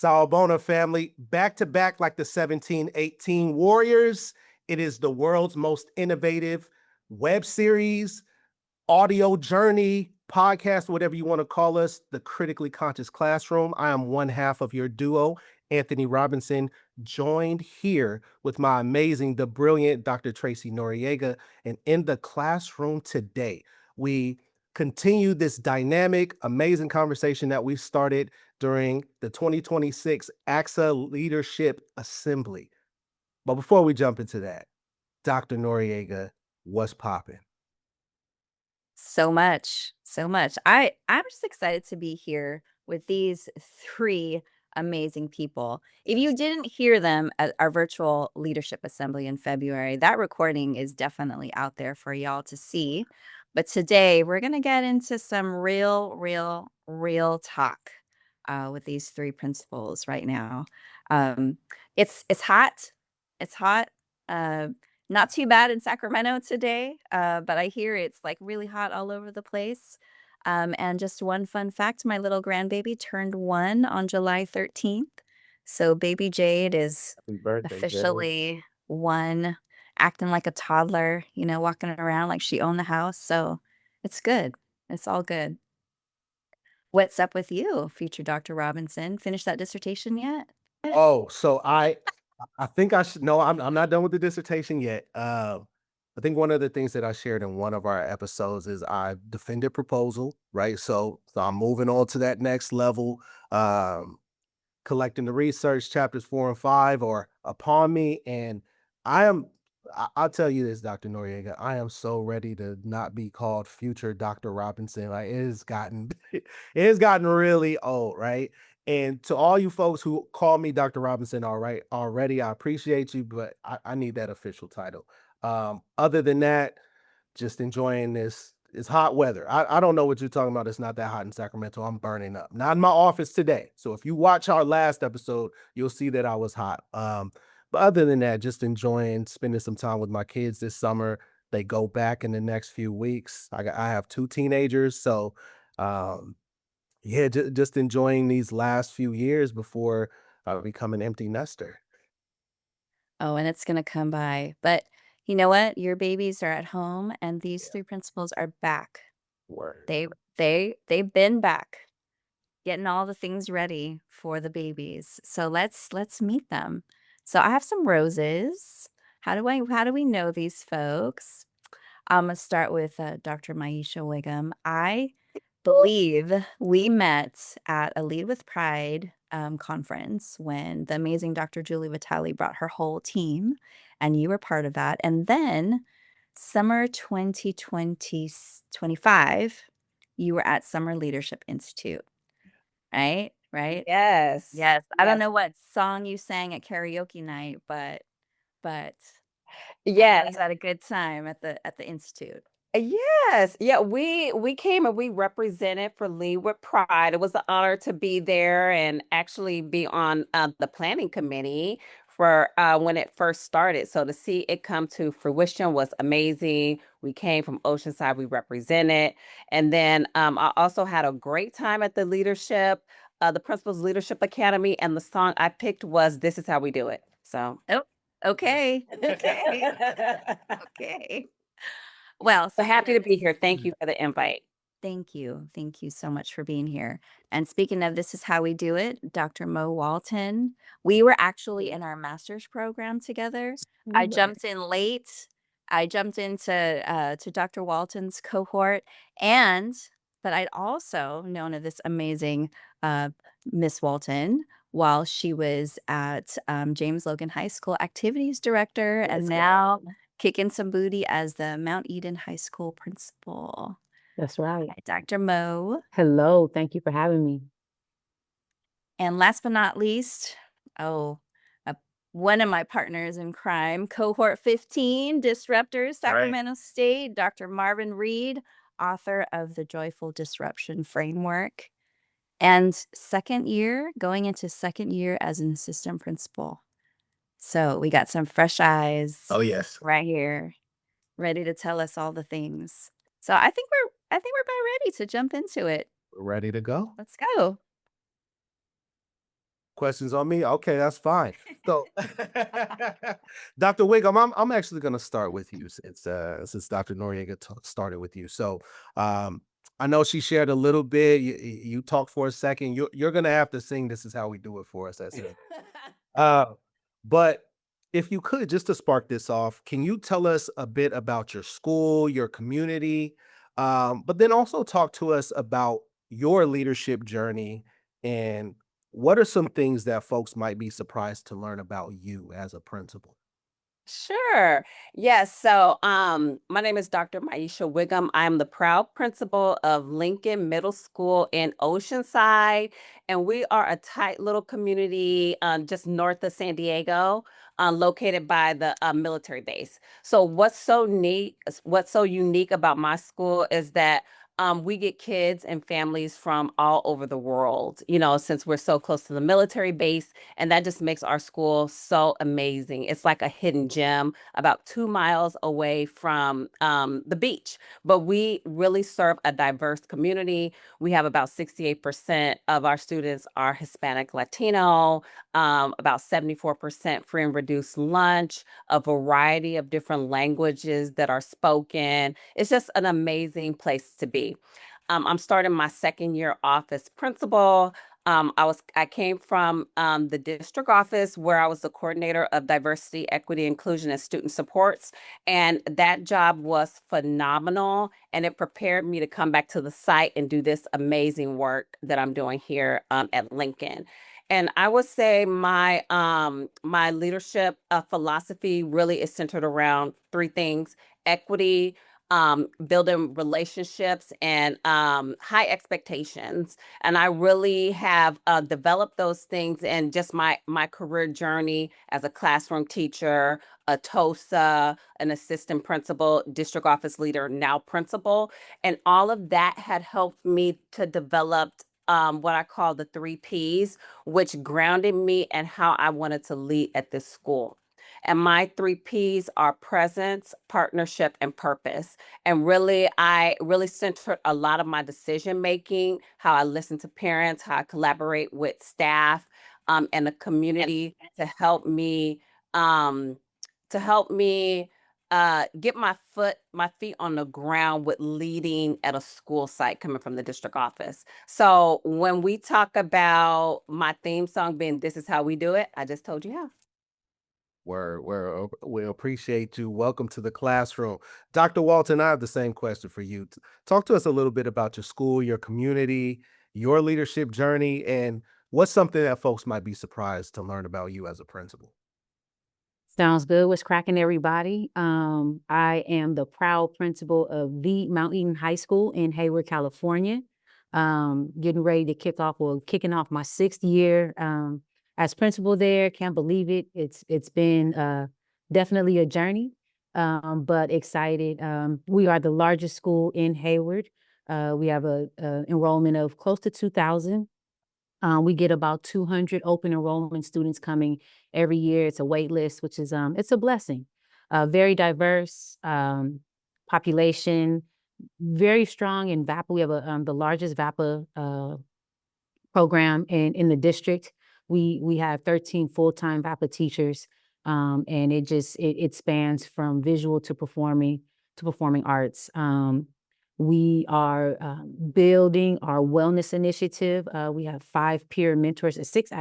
Sawabona family, back to back like the 1718 Warriors. It is the world's most innovative web series, audio journey, podcast, whatever you want to call us, the Critically Conscious Classroom. I am one half of your duo, Anthony Robinson, joined here with my amazing, the brilliant Dr. Tracie Noriega. And in the classroom today, we continue this dynamic, amazing conversation that we started during the 2026 ACSA Leadership Assembly. But before we jump into that, Dr. Noriega, what's popping? So much, so much. I'm just excited to be here with these three amazing people. If you didn't hear them at our virtual leadership assembly in February, that recording is definitely out there for y'all to see. But today we're gonna get into some real talk with these three principals right now. Um, it's hot. It's hot. Uh, Not too bad in Sacramento today, but I hear it's like really hot all over the place. And just one fun fact, my little grandbaby turned 1 on July 13th. So baby Jade is Happy birthday, Jay. officially 1, acting like a toddler, walking around like she owned the house. So it's good. It's all good. What's up with you, future Dr. Robinson? Finished that dissertation yet? Oh, so I think I should no, I'm not done with the dissertation yet. I think one of the things that I shared in one of our episodes is I defended proposal, right? So I'm moving on to that next level. Collecting the research, chapters 4 and 5 are upon me, and I am. I'll tell you this, Dr. Noriega, I am so ready to not be called future Dr. Robinson. Like it has gotten, it has gotten really old, right? And to all you folks who call me Dr. Robinson, all right, already, I appreciate you, but I need that official title. Other than that, just enjoying this. It's hot weather. I don't know what you're talking about. It's not that hot in Sacramento. I'm burning up. Not in my office today. So if you watch our last episode, you'll see that I was hot. But other than that, just enjoying spending some time with my kids this summer. They go back in the next few weeks. I have 2 teenagers, so um, yeah, just enjoying these last few years before I become an empty nester. Oh, and it's gonna come by. But you know what? Your babies are at home and these Yeah, 3 principals are back. word. They've been back, getting all the things ready for the babies. So let's meet them. So I have some roses. How do we know these folks? Imma start with, Dr. Myeshia Whignam. I believe we met at a Lead with Pride, conference when the amazing Dr. Julie Vitale brought her whole team, and you were part of that, and then summer 2025, you were at Summer Leadership Institute, right? Right? Yes, Yes. I don't yes, know what song you sang at karaoke night, but I know you yes, had a good time at the institute. yes. Yeah, we came and we represented for Lead with Pride. It was an honor to be there and actually be on the planning committee for when it first started. So to see it come to fruition was amazing. We came from Oceanside, we represented, and then I also had a great time at the Principals Leadership Academy, and the song I picked was "This Is How We Do It." So. Oh, okay. Okay. Okay. Well, So speaking happy of to be this here. Thank you for the invite. thank you. Thank you so much for being here. And speaking of this is how we do it, Dr. Mo Walton, we were actually in our master's program together. I jumped in late. I jumped into to Dr. Walton's cohort, and but I'd also known of this amazing uh, Miss Walton while she was at James Logan High School activities director, and Yes, now kicking some booty as the Mount Eden High School principal. That's right. Hi, Dr. Mo. Hello, thank you for having me. And last but not least, oh, uh, one of my partners in crime, cohort 15, Disruptors, All right. Sacramento State, Dr. Marvin Reed, author of the Joyful Disruption Framework, and going into second year as an assistant principal. So we got some fresh eyes Oh yes, right here, ready to tell us all the things. So I think we're about ready to jump into it. we're ready to go. Let's go. Questions on me? Okay, that's fine. So, Dr. Wiggum, I'm actually going to start with you since Dr. Noriega started with you. So, I know she shared a little bit. You talked for a second. You're going to have to sing. This is how we do it for us. That's it. Uh, but if you could, just to spark this off, can you tell us a bit about your school, your community, but then also talk to us about your leadership journey and what are some things that folks might be surprised to learn about you as a principal? Sure. Yes. So, my name is Dr. Myeshia Whignam. I'm the proud principal of Lincoln Middle School in Oceanside, and we are a tight little community just north of San Diego, located by the military base. So, what's so unique about my school is that we get kids and families from all over the world. Since we're so close to the military base, and that just makes our school so amazing. It's like a hidden gem about 2 miles away from the beach. But we really serve a diverse community. We have about 68% of our students are Hispanic Latino, about 74% free and reduced lunch, a variety of different languages that are spoken. It's just an amazing place to be. I'm starting my second year off as principal. I came from the district office where I was the coordinator of diversity, equity, inclusion, and student supports, and that job was phenomenal. And it prepared me to come back to the site and do this amazing work that I'm doing here at Lincoln. And I would say my leadership philosophy really is centered around three things: equity, building relationships, and high expectations. And I really have developed those things in just my career journey as a classroom teacher, a TOSA, an assistant principal, district office leader, now principal. And all of that had helped me to develop what I call the 3 Ps, which grounded me and how I wanted to lead at this school. And my 3 Ps are presence, partnership, and purpose. And really, I really centered a lot of my decision making, how I listen to parents, how I collaborate with staff, and the community um, to help me get my feet on the ground with leading at a school site coming from the district office. So when we talk about my theme song being "This is how we do it," I just told you how. We appreciate you. Welcome to the classroom. Dr. Walton, I have the same question for you. Talk to us a little bit about your school, your community, your leadership journey, and what's something that folks might be surprised to learn about you as a principal? Sounds good. What's cracking, everybody? I am the proud principal of the Mount Eden High School in Hayward, California. Getting ready to kicking off my 6th year as principal there. Can't believe it. It's been definitely a journey, but excited. We are the largest school in Hayward. We have a enrollment of close to 2,000. We get about 200 open enrollment students coming every year. It's a wait list, which is it's a blessing. Very diverse population, very strong in VAPA. We have the largest VAPA program in the district. We have 13 full-time VAPA teachers, and it spans from visual to performing arts. We are building our wellness initiative. We have 5 peer mentors, six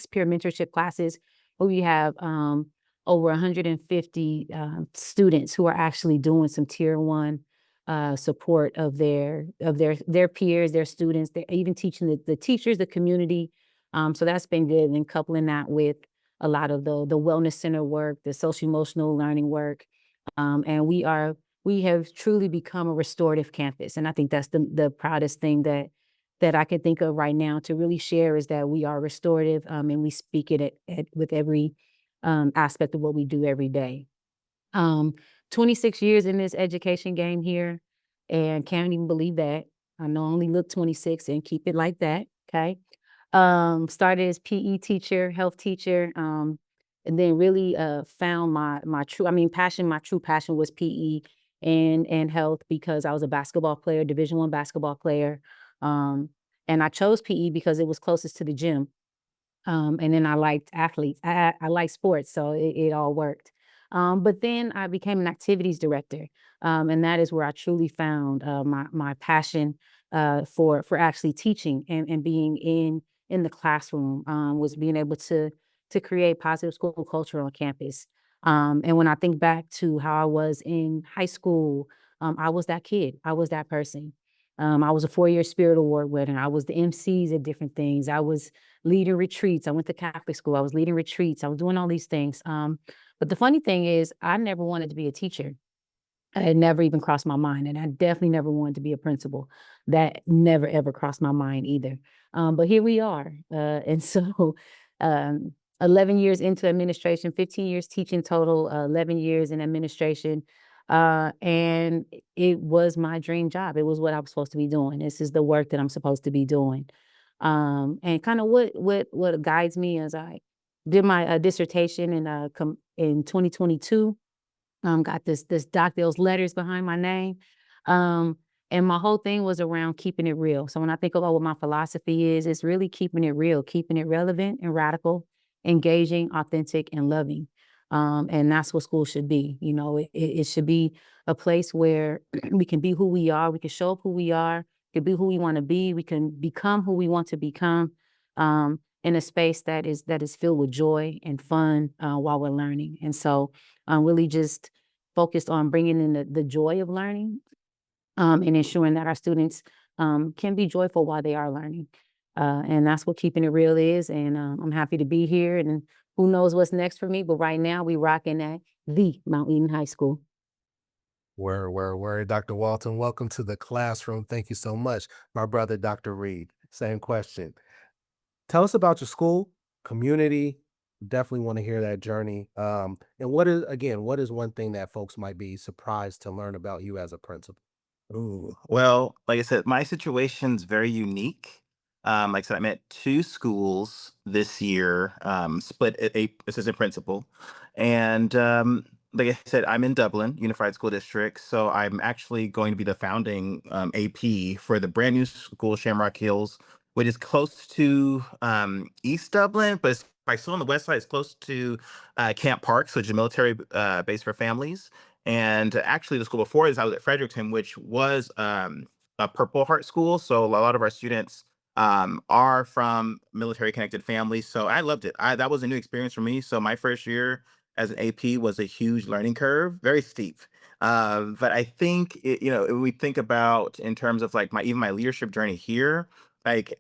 peer mentorship classes. Where we have over 150 students who are actually doing some tier 1 support of their peers, their students. They're even teaching the teachers, the community. So that's been good, and coupling that with a lot of the wellness center work, the social emotional learning work, and we have truly become a restorative campus. And I think that's the proudest thing that I can think of right now to really share, is that we are restorative, and we speak it with every aspect of what we do every day. Um, 26 years in this education game here, and can't even believe that. I know I only look 26, and keep it like that. Okay. Started as PE teacher, health teacher, and then really found my passion. My true passion was PE and health, because I was a basketball player, Division I basketball player. And I chose PE because it was closest to the gym. And then I liked athletes. I like sports, so it all worked. But then I became an activities director, and that is where I truly found my passion for actually teaching and being in the classroom. Was being able to create positive school culture on campus. And when I think back to how I was in high school, I was that kid. I was that person. I was a 4-year Spirit Award winner. I was the MCs at different things. I was leading retreats. I went to Catholic school. I was leading retreats. I was doing all these things. But the funny thing is, I never wanted to be a teacher. It had never even crossed my mind, and I definitely never wanted to be a principal. That never ever crossed my mind either. But here we are, and so 11 years into administration, 15 years teaching total, 11 years in administration, and it was my dream job. It was what I was supposed to be doing. This is the work that I'm supposed to be doing, and kind of what guides me as I did my dissertation in 2022. Got this doc, those letters behind my name. Um, and my whole thing was around keeping it real. So when I think about what my philosophy is, it's really keeping it real, keeping it relevant and radical, engaging, authentic, and loving. And that's what school should be. You know, it should be a place where we can be who we are, we can show up who we are, we can be who we want to be, we can become who we want to become. In a space that is filled with joy and fun while we're learning. And so really just focused on bringing in the joy of learning, and ensuring that our students can be joyful while they are learning. And that's what keeping it real is. And I'm happy to be here. And who knows what's next for me? But right now, we rocking at the Mount Eden High School. Word, Dr. Walton. Welcome to the classroom. Thank you so much. My brother, Dr. Reed, same question. Tell us about your school, community. Definitely want to hear that journey. And what is one thing that folks might be surprised to learn about you as a principal? Ooh, well, like I said, my situation's very unique. Like I said, I'm at two schools this year, split at a assistant principal. And like I said, I'm in Dublin, Unified School District. So I'm actually going to be the founding AP for the brand new school, Shamrock Hills, which is close to East Dublin, but it's like still on the west side. It's close to Camp Park, which is a military base for families. And actually, the school before this, I was at Fredericton, which was a Purple Heart school. So a lot of our students are from military connected families. So I loved it. That was a new experience for me. So my first year as an AP was a huge learning curve, very steep. But I think when we think about in terms of like my leadership journey here, like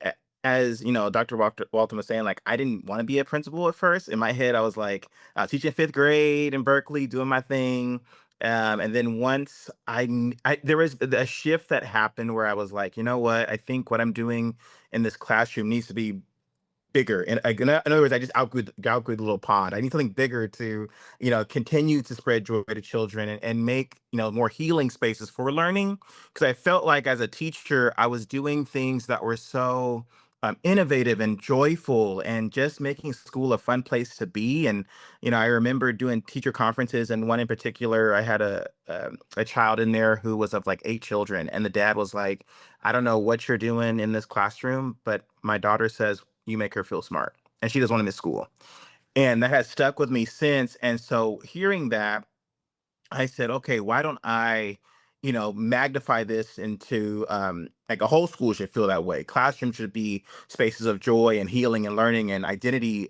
as Dr. Walton was saying, like I didn't want to be a principal at first. In my head, I was like teaching fifth grade in Berkeley, doing my thing. And then once there was a shift that happened where I was like, you know what? I think what I'm doing in this classroom needs to be bigger. And like, in other words, I just outgrew the little pond. I need something bigger to, continue to spread joy to children and make, more healing spaces for learning. Because I felt like as a teacher, I was doing things that were so innovative and joyful and just making school a fun place to be. And, I remember doing teacher conferences, and one in particular, I had a child in there who was of like 8 children. And the dad was like, I don't know what you're doing in this classroom, but my daughter says you make her feel smart and she doesn't want to miss school. And that has stuck with me since. And so hearing that, I said, okay, why don't I, magnify this into like a whole school should feel that way. Classrooms should be spaces of joy and healing and learning and identity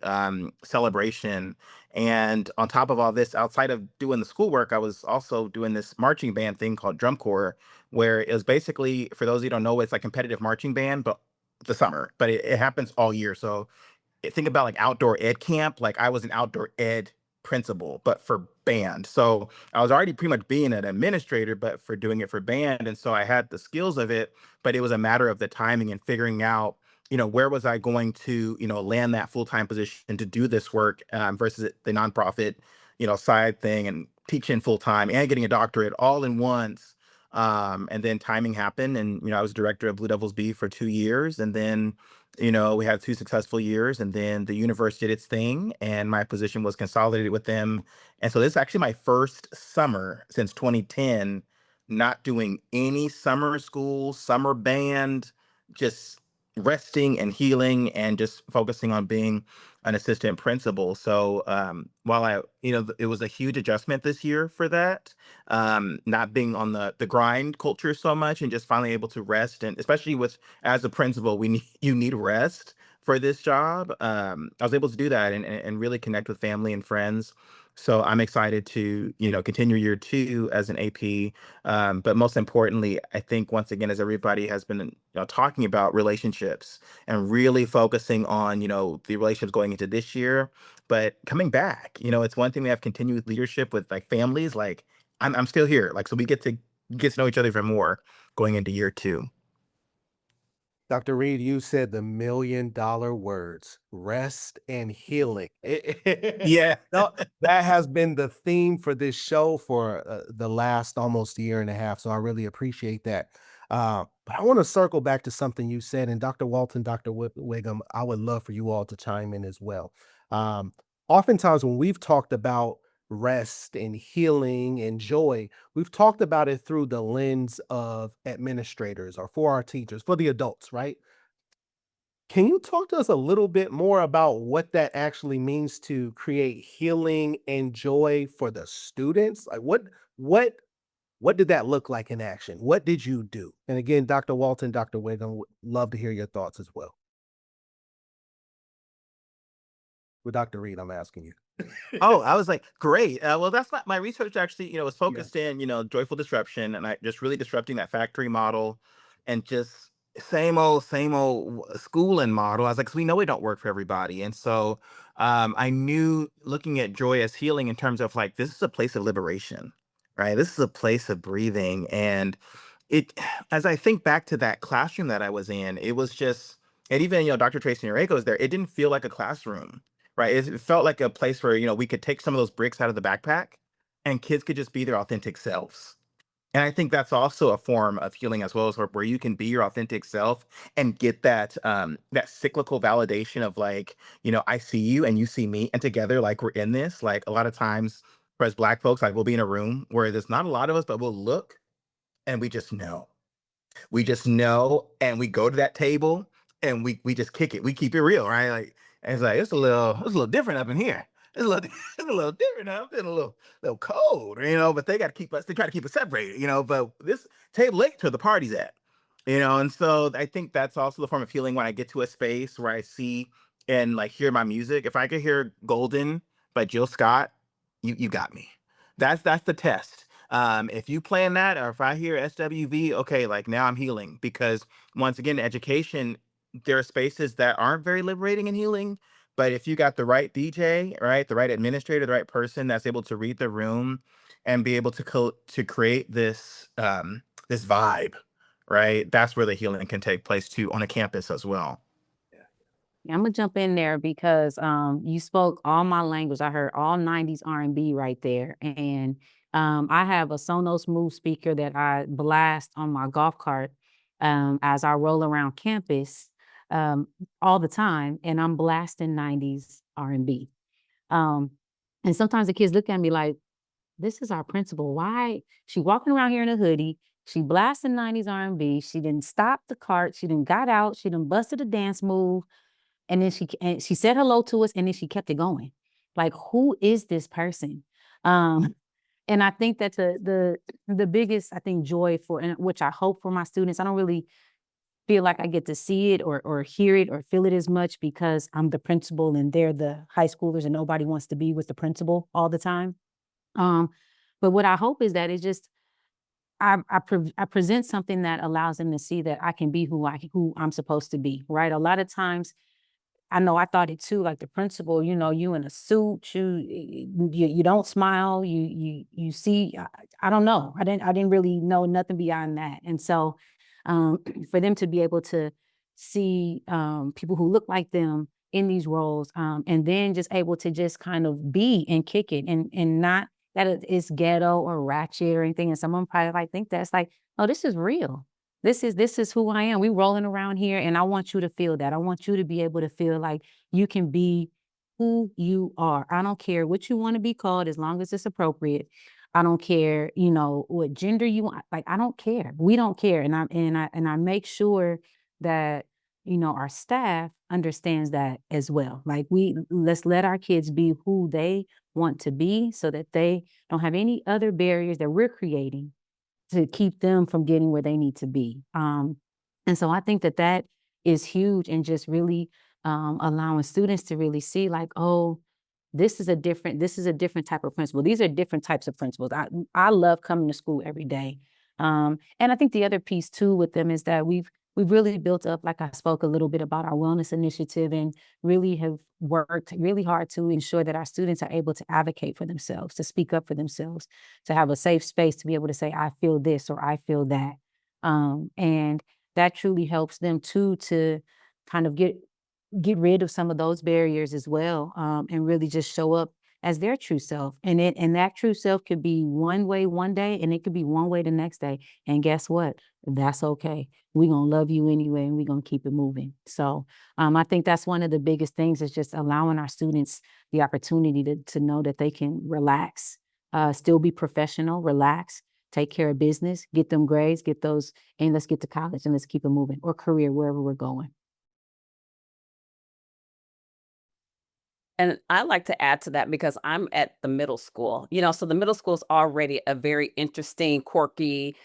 celebration. And on top of all this, outside of doing the schoolwork, I was also doing this marching band thing called Drum Corps, where it was basically, for those of you who don't know, it's like competitive marching band, but the summer, but it happens all year. So think about like outdoor ed camp. Like I was an outdoor ed principal, but for band. So I was already pretty much being an administrator, but for doing it for band. And so I had the skills of it, but it was a matter of the timing and figuring out, where was I going to, land that full-time position to do this work versus the nonprofit, side thing and teaching full-time and getting a doctorate all in once. And then timing happened, and I was director of Blue Devils B for 2 years, and then we had 2 successful years, and then the universe did its thing, and my position was consolidated with them. And so this is actually my first summer since 2010, not doing any summer school, summer band, just resting and healing and just focusing on being an assistant principal. So while it was a huge adjustment this year for that, not being on the grind culture so much and just finally able to rest. And especially with as a principal, you need rest for this job. I was able to do that and really connect with family and friends. So I'm excited to, continue year 2 as an AP. But most importantly, I think once again, as everybody has been talking about relationships and really focusing on, the relationships going into this year, but coming back, it's one thing we have continued leadership with like families, like I'm still here. Like, so we get to know each other even more going into year 2. Dr. Reed, you said the $1,000,000 words, rest and healing. Yeah. No, that has been the theme for this show for the last almost year and a half. So I really appreciate that. But I want to circle back to something you said, and Dr. Walton, Dr. Wiggum, I would love for you all to chime in as well. Um, Oftentimes, when we've talked about rest and healing and joy, we've talked about it through the lens of administrators or for our teachers, for the adults, right? Can you talk to us a little bit more about what that actually means to create healing and joy for the students? Like what what did that look like in action? What did you do? And again, Dr. Walton, Dr. Wiggum, would love to hear your thoughts as well. With Dr. Reed, I'm asking you. Oh, I was like, great. Well, that's not my research actually, was Yeah. focused in, joyful disruption and I just really disrupting that factory model and just same old schooling model. I was like, 'cause we know it don't work for everybody. And so I knew looking at joy as healing in terms of like, this is a place of liberation, right? This is a place of breathing. And it, as I think back to that classroom that I was in, it was just, and even, Dr. Tracie Noriega was there. It didn't feel like a classroom. Right. It felt like a place where, we could take some of those bricks out of the backpack and kids could just be their authentic selves. And I think that's also a form of healing as well as where you can be your authentic self and get that cyclical validation of like, I see you and you see me and together like we're in this. Like a lot of times for as Black folks, like we'll be in a room where there's not a lot of us, but we'll look and we just know. We just know, and we go to that table, and we just kick it. We keep it real, right? Like and it's like it's a little different up in here. It's a little it's a little different. I'm feeling a little cold, But they got to keep us. They try to keep us separated, But this table ain't to the party's at, And so I think that's also the form of healing when I get to a space where I see and like hear my music. If I could hear "Golden" by Jill Scott, you got me. That's the test. If you plan that, or if I hear SWV, okay, like now I'm healing because once again, education, there are spaces that aren't very liberating and healing. But if you got the right DJ, right, the right administrator, the right person that's able to read the room and be able to create this vibe, right, that's where the healing can take place too on a campus as well. Yeah, I'm gonna jump in there because you spoke all my language. I heard all 90s R&B right there. And I have a Sonos Move speaker that I blast on my golf cart as I roll around campus um, all the time, and I'm blasting 90s R&B. Um, and sometimes the kids look at me like, this is our principal. Why she walking around here in a hoodie? She blasting 90s R&B. She didn't stop the cart. She didn't got out. She didn't busted a dance move. And then she said hello to us, and then she kept it going. Like, who is this person? Um, and I think that's the biggest, I think, joy for, and which I hope for my students. I don't really feel like I get to see it or hear it or feel it as much because I'm the principal and they're the high schoolers and nobody wants to be with the principal all the time. Um, but what I hope is that it's just I present something that allows them to see that I can be who I'm supposed to be, right? A lot of times I know I thought it too, like the principal, you in a suit, you don't smile, you see, I don't know. I didn't really know nothing beyond that. And so for them to be able to see people who look like them in these roles, and then just able to just kind of be and kick it and not that it's ghetto or ratchet or anything. And someone probably like think that's like, oh, this is real. This is who I am. We rolling around here, and I want you to feel that. I want you to be able to feel like you can be who you are. I don't care what you want to be called as long as it's appropriate. I don't care, what gender you want. Like I don't care. We don't care. And I make sure that our staff understands that as well. Like let's let our kids be who they want to be so that they don't have any other barriers that we're creating to keep them from getting where they need to be. And so I think that that is huge and just really allowing students to really see like, oh, this is a different type of principal. These are different types of principals. I love coming to school every day. And I think the other piece too with them is that we've really built up, like I spoke a little bit about our wellness initiative and really have worked really hard to ensure that our students are able to advocate for themselves, to speak up for themselves, to have a safe space to be able to say, I feel this or I feel that. And that truly helps them too to kind of get rid of some of those barriers as well, and really just show up as their true self. And that true self could be one way one day, and it could be one way the next day. And guess what? That's okay. We're gonna love you anyway, and we're gonna keep it moving. So I think that's one of the biggest things is just allowing our students the opportunity to know that they can relax, still be professional, relax, take care of business, get them grades, get those, and let's get to college and let's keep it moving or career wherever we're going. And I like to add to that because I'm at the middle school, so the middle school is already a very interesting, quirky,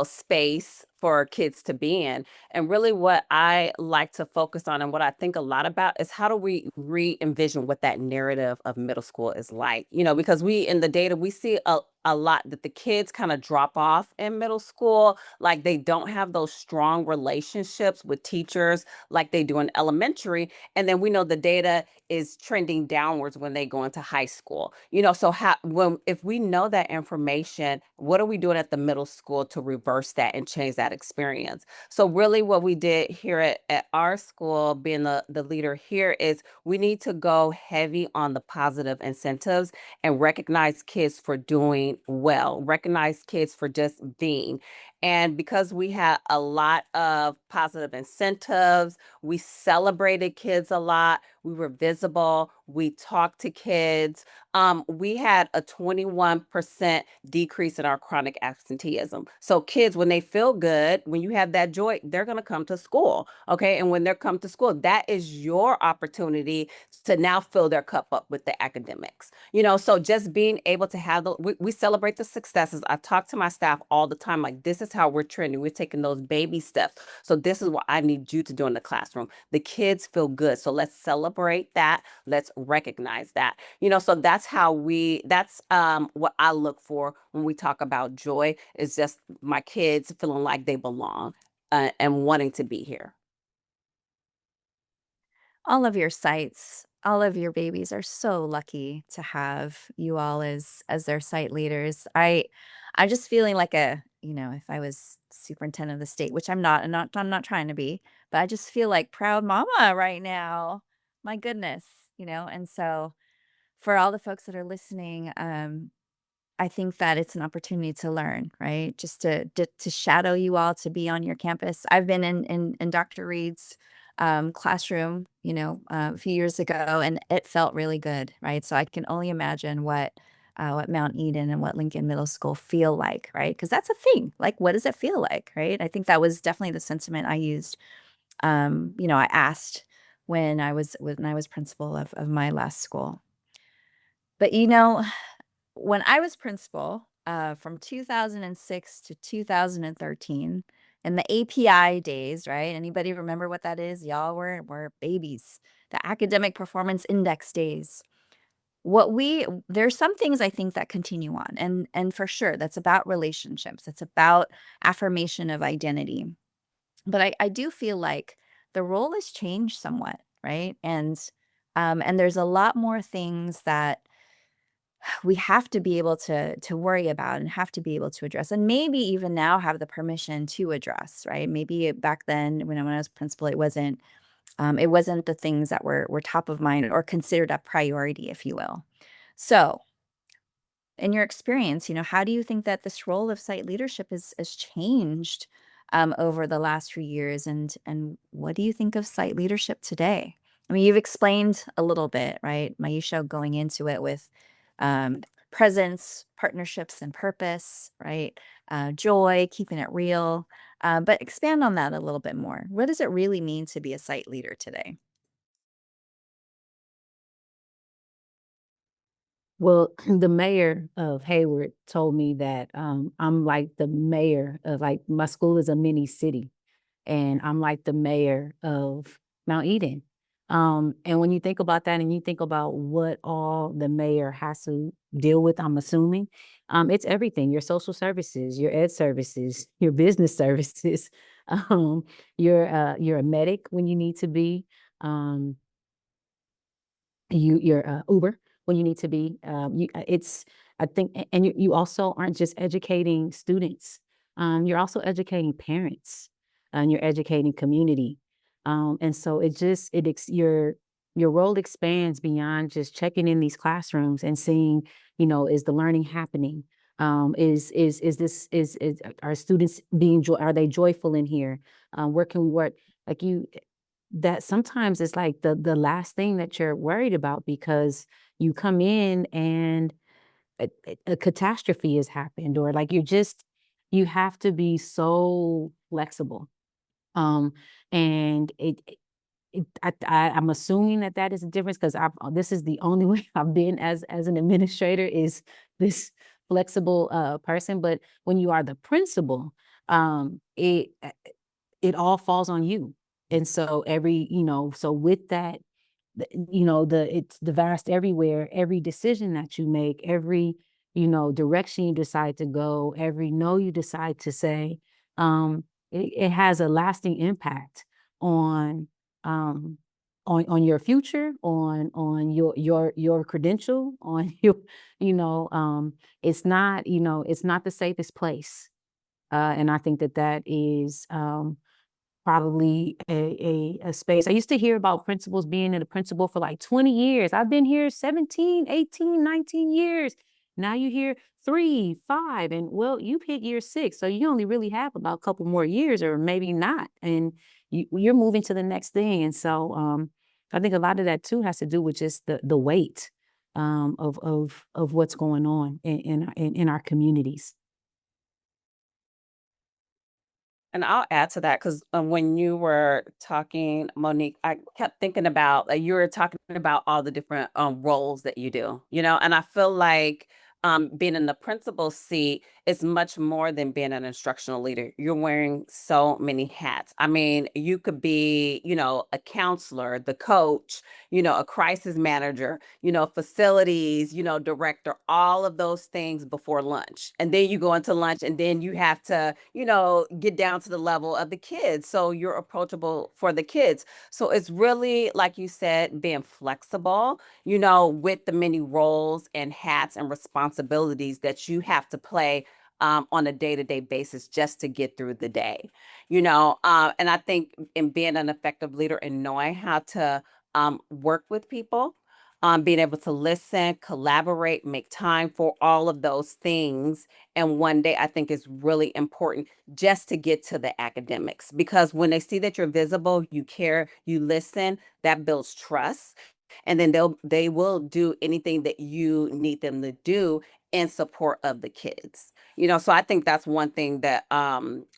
space for kids to be in. And really what I like to focus on and what I think a lot about is how do we re-envision what that narrative of middle school is like, because we in the data, we see a lot that the kids kind of drop off in middle school, like they don't have those strong relationships with teachers like they do in elementary. And then we know the data is trending downwards when they go into high school. So if we know that information, what are we doing at the middle school to reverse that and change that experience? So really what we did here at our school, being the leader here, is we need to go heavy on the positive incentives and recognize kids for doing well, recognize kids for just being. And because we had a lot of positive incentives, we celebrated kids a lot. We were visible. We talked to kids. We had a 21% decrease in our chronic absenteeism. So kids, when they feel good, when you have that joy, they're going to come to school. Okay. And when they come to school, that is your opportunity to now fill their cup up with the academics. So just being able to have we celebrate the successes. I talk to my staff all the time, like, this is how we're trending. We're taking those baby steps. So this is what I need you to do in the classroom. The kids feel good. So let's celebrate that. Let's recognize that. So that's what I look for when we talk about joy, is just my kids feeling like they belong, and wanting to be here. All of your sites, all of your babies are so lucky to have you all as their site leaders. I'm just feeling like if I was superintendent of the state, which I'm not trying to be, but I just feel like proud mama right now. My goodness, and so for all the folks that are listening, I think that it's an opportunity to learn, right? Just to shadow you all, to be on your campus. I've been in Dr. Reed's classroom, a few years ago, and it felt really good, right? So I can only imagine what Mount Eden and what Lincoln Middle School feel like, right? Because that's a thing. Like, what does it feel like, right? I think that was definitely the sentiment I used. I asked when I was principal of my last school. But when I was principal, from 2006 to 2013, in the API days, right? Anybody remember what that is? Y'all were babies. The Academic Performance Index days. There's some things I think that continue on, and for sure that's about relationships. It's about affirmation of identity. But I do feel like the role has changed somewhat, right? And there's a lot more things that we have to be able to worry about and have to be able to address, and maybe even now have the permission to address, right? Maybe back then when I was principal, it wasn't the things that were top of mind or considered a priority, if you will. So in your experience, how do you think that this role of site leadership has changed over the last few years, and what do you think of site leadership today? I mean, you've explained a little bit, right, Myeshia, going into it with um, presence, partnerships, and purpose, right? Joy, keeping it real. But expand on that a little bit more. What does it really mean to be a site leader today? Well, the mayor of Hayward told me that I'm like the mayor of, like, my school is a mini city, and I'm like the mayor of Mount Eden. And when you think about that and you think about what all the mayor has to deal with, I'm assuming, it's everything: your social services, your ed services, your business services. Um, you're a medic when you need to be. Um, you're Uber when you need to be. It's I think, and you also aren't just educating students. You're also educating parents, and you're educating community. And so your role expands beyond just checking in these classrooms and seeing, is the learning happening? Are students are they joyful in here? Where can we work? Like you that sometimes it's like the last thing that you're worried about, because you come in and a catastrophe has happened, or like you have to be so flexible. Um, and I'm assuming that is a difference, because this is the only way I've been as an administrator, is this flexible person. But when you are the principal, it all falls on you. And so so with that, it's the vast everywhere, every decision that you make, every, direction you decide to go, every no you decide to say, it has a lasting impact on, um, on your future, on your credential, on your, it's not the safest place. And I think that is, probably a space. I used to hear about principals being in a principal for like 20 years. I've been here 17, 18, 19 years. Now you hear 3, 5, and well, you've hit year 6, so you only really have about a couple more years, or maybe not, and you're moving to the next thing. And so, I think a lot of that too has to do with just the weight, of what's going on in our communities. And I'll add to that because when you were talking, Monique, I kept thinking about you were talking about all the different roles that you do, and I feel like being in the principal seat is much more than being an instructional leader. You're wearing so many hats. I mean, you could be, a counselor, the coach, a crisis manager, facilities, director, all of those things before lunch. And then you go into lunch and then you have to, get down to the level of the kids. So you're approachable for the kids. So it's really, like you said, being flexible, with the many roles and hats and responsibilities that you have to play on a day-to-day basis just to get through the day, and I think in being an effective leader and knowing how to work with people, being able to listen, collaborate, make time for all of those things. And one day I think is really important just to get to the academics, because when they see that you're visible, you care, you listen, that builds trust. And then they will do anything that you need them to do in support of the kids. So I think that's one thing that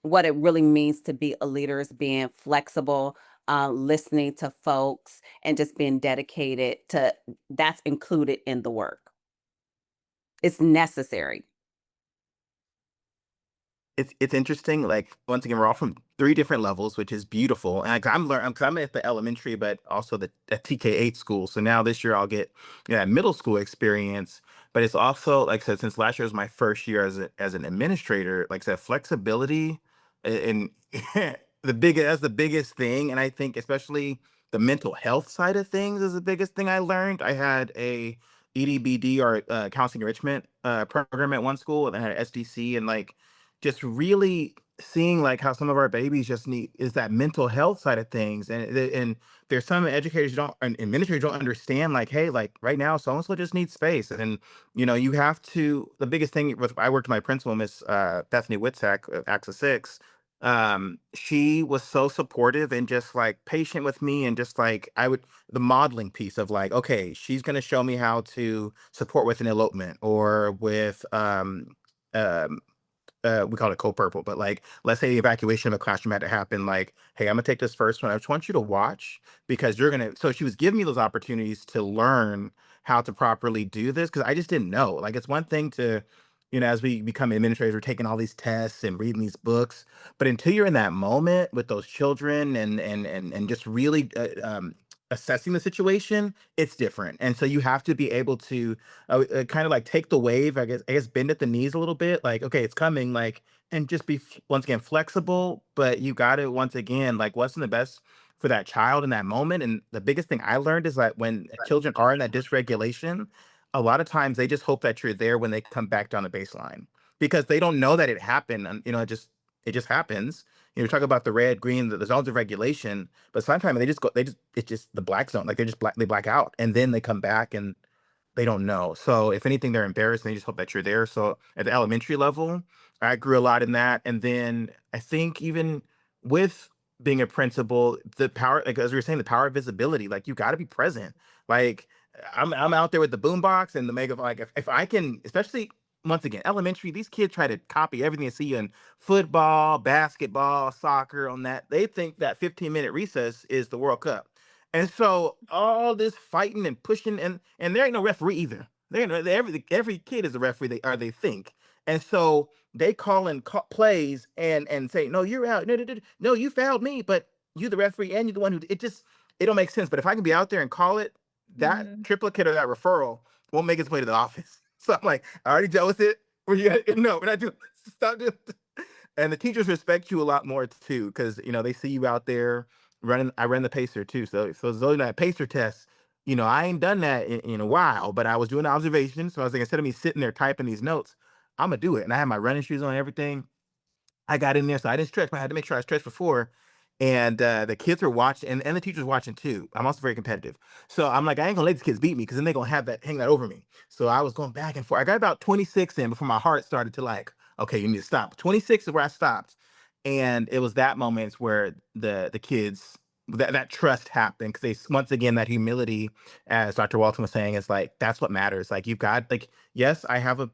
what it really means to be a leader is being flexible, listening to folks, and just being dedicated to that's included in the work. It's necessary. It's interesting. Like, once again, we're all from 3 different levels, which is beautiful. And cause I'm at the elementary, but also the TK8 school. So now this year I'll get, middle school experience. But it's also, like I said, since last year was my first year as an administrator, like I said, flexibility and that's the biggest thing. And I think especially the mental health side of things is the biggest thing I learned. I had a EDBD, or counseling enrichment program at one school, and I had a SDC, and like just really seeing like how some of our babies just need is that mental health side of things. And there's some educators who don't, and administrators don't understand, like, hey, like right now so and so just needs space. And you have to, the biggest thing with, I worked with my principal, Miss Bethany Whitsack of ACSA 6. She was so supportive and just like patient with me, and just like the modeling piece of like, okay, she's going to show me how to support with an elopement, or with um we call it code purple, but like, let's say the evacuation of a classroom had to happen. Like, hey, I'm gonna take this first one. I just want you to watch because you're gonna. So she was giving me those opportunities to learn how to properly do this because I just didn't know. Like, it's one thing to, as we become administrators, we're taking all these tests and reading these books, but until you're in that moment with those children and just really assessing the situation, it's different. And so you have to be able to kind of like take the wave, I guess bend at the knees a little bit, like, okay, it's coming, like, and just be once again flexible, but you got to once again, like, what's in the best for that child in that moment. And the biggest thing I learned is that when children are in that dysregulation, a lot of times they just hope that you're there when they come back down the baseline because they don't know that it happened. And it just happens. You talk about the red, green, the zones of regulation, but sometimes it's just the black zone. Like they black out and then they come back and they don't know. So if anything, they're embarrassed and they just hope that you're there. So at the elementary level, I grew a lot in that. And then I think even with being a principal, the power, like as we were saying, the power of visibility, like you got to be present. Like I'm out there with the boombox and the mega, like if I can, especially once again, elementary, these kids try to copy everything they see in football, basketball, soccer on that. They think that 15-minute recess is the World Cup. And so all this fighting and pushing and there ain't no referee either. There ain't no, every kid is a referee they think. And so they call in plays and say, "No, you're out. No, no, no, no, you fouled me, but you the referee and you're the one who it don't make sense. But if I can be out there and call it, that Mhm. triplicate or that referral won't make its way to the office." So I'm like, I already dealt with it. No, we're not doing stop doing and the teachers respect you a lot more too, because they see you out there running. I ran the pacer too, so those that pacer test. I ain't done that in a while, but I was doing observation. So I was like, instead of me sitting there typing these notes, I'm gonna do it. And I had my running shoes on and everything. I got in there, so I didn't stretch, but I had to make sure I stretched before. And the kids were watching, and the teachers watching too. I'm also very competitive, so I'm like, I ain't gonna let these kids beat me, because then they're gonna hang that over me. So I was going back and forth. I got about 26 in before my heart started to like, okay, you need to stop. 26 is where I stopped, and it was that moment where the kids that trust happened because once again that humility, as Dr. Walton was saying, is like that's what matters. Like you've got like yes, I have a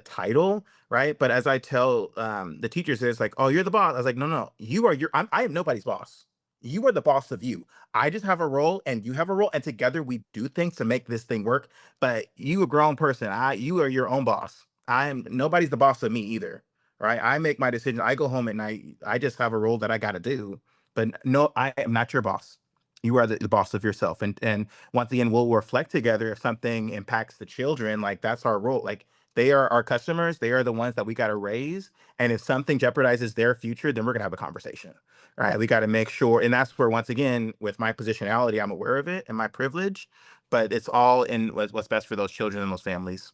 title, right? But as I tell the teachers, it's like, oh, you're the boss. I was like, no, no, you are I am nobody's boss. You are the boss of you. I just have a role and you have a role, and together we do things to make this thing work. But you a grown person. You are your own boss. I am nobody's the boss of me either. Right. I make my decision. I go home at night. I just have a role that I gotta do. But no, I am not your boss. You are the boss of yourself. And once again, we'll reflect together if something impacts the children. Like that's our role. Like they are our customers. They are the ones that we got to raise. And if something jeopardizes their future, then we're going to have a conversation. Right. We got to make sure. And that's where, once again, with my positionality, I'm aware of it and my privilege, but it's all in what's best for those children and those families.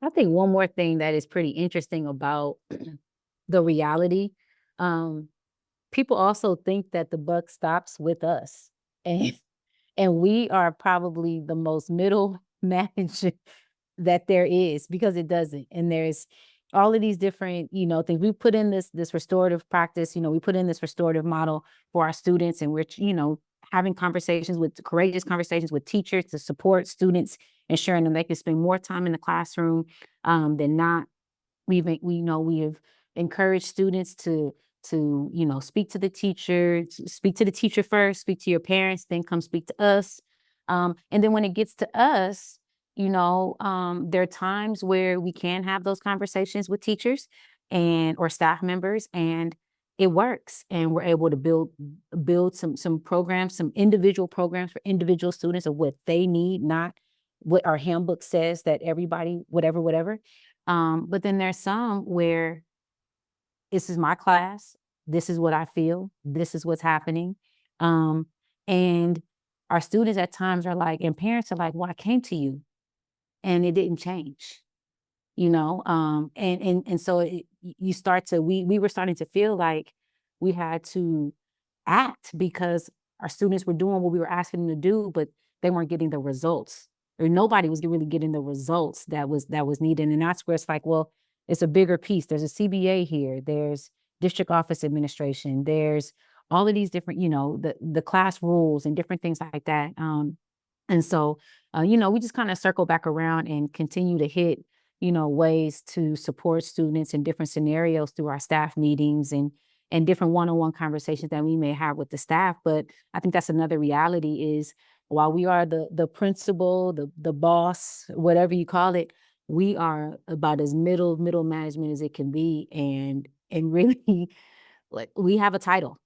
I think one more thing that is pretty interesting about the reality, um, people also think that the buck stops with us, and and we are probably the most middle managed that there is, because it doesn't. And there's all of these different, things. We put in this restorative practice, we put in this restorative model for our students, and we're, having courageous conversations with teachers to support students, ensuring that they can spend more time in the classroom than not. We have encouraged students to speak to the teacher, speak to the teacher first, speak to your parents, then come speak to us. And then when it gets to us, there are times where we can have those conversations with teachers and or staff members, and it works, and we're able to build some programs, some individual programs for individual students of what they need, not what our handbook says that everybody, whatever. But then there's some where this is my class, this is what I feel, this is what's happening. Um, and our students at times are like, and parents are like, well, I came to you and it didn't change, and so you start to, we were starting to feel like we had to act because our students were doing what we were asking them to do, but they weren't getting the results, or nobody was really getting the results that was needed. And that's where it's like, well, it's a bigger piece. There's a CBA here. There's district office administration. There's all of these different, the class rules and different things like that. And so, we just kind of circle back around and continue to hit, ways to support students in different scenarios through our staff meetings and different one-on-one conversations that we may have with the staff. But I think that's another reality is while we are the principal, the boss, whatever you call it, we are about as middle management as it can be, and really like we have a title.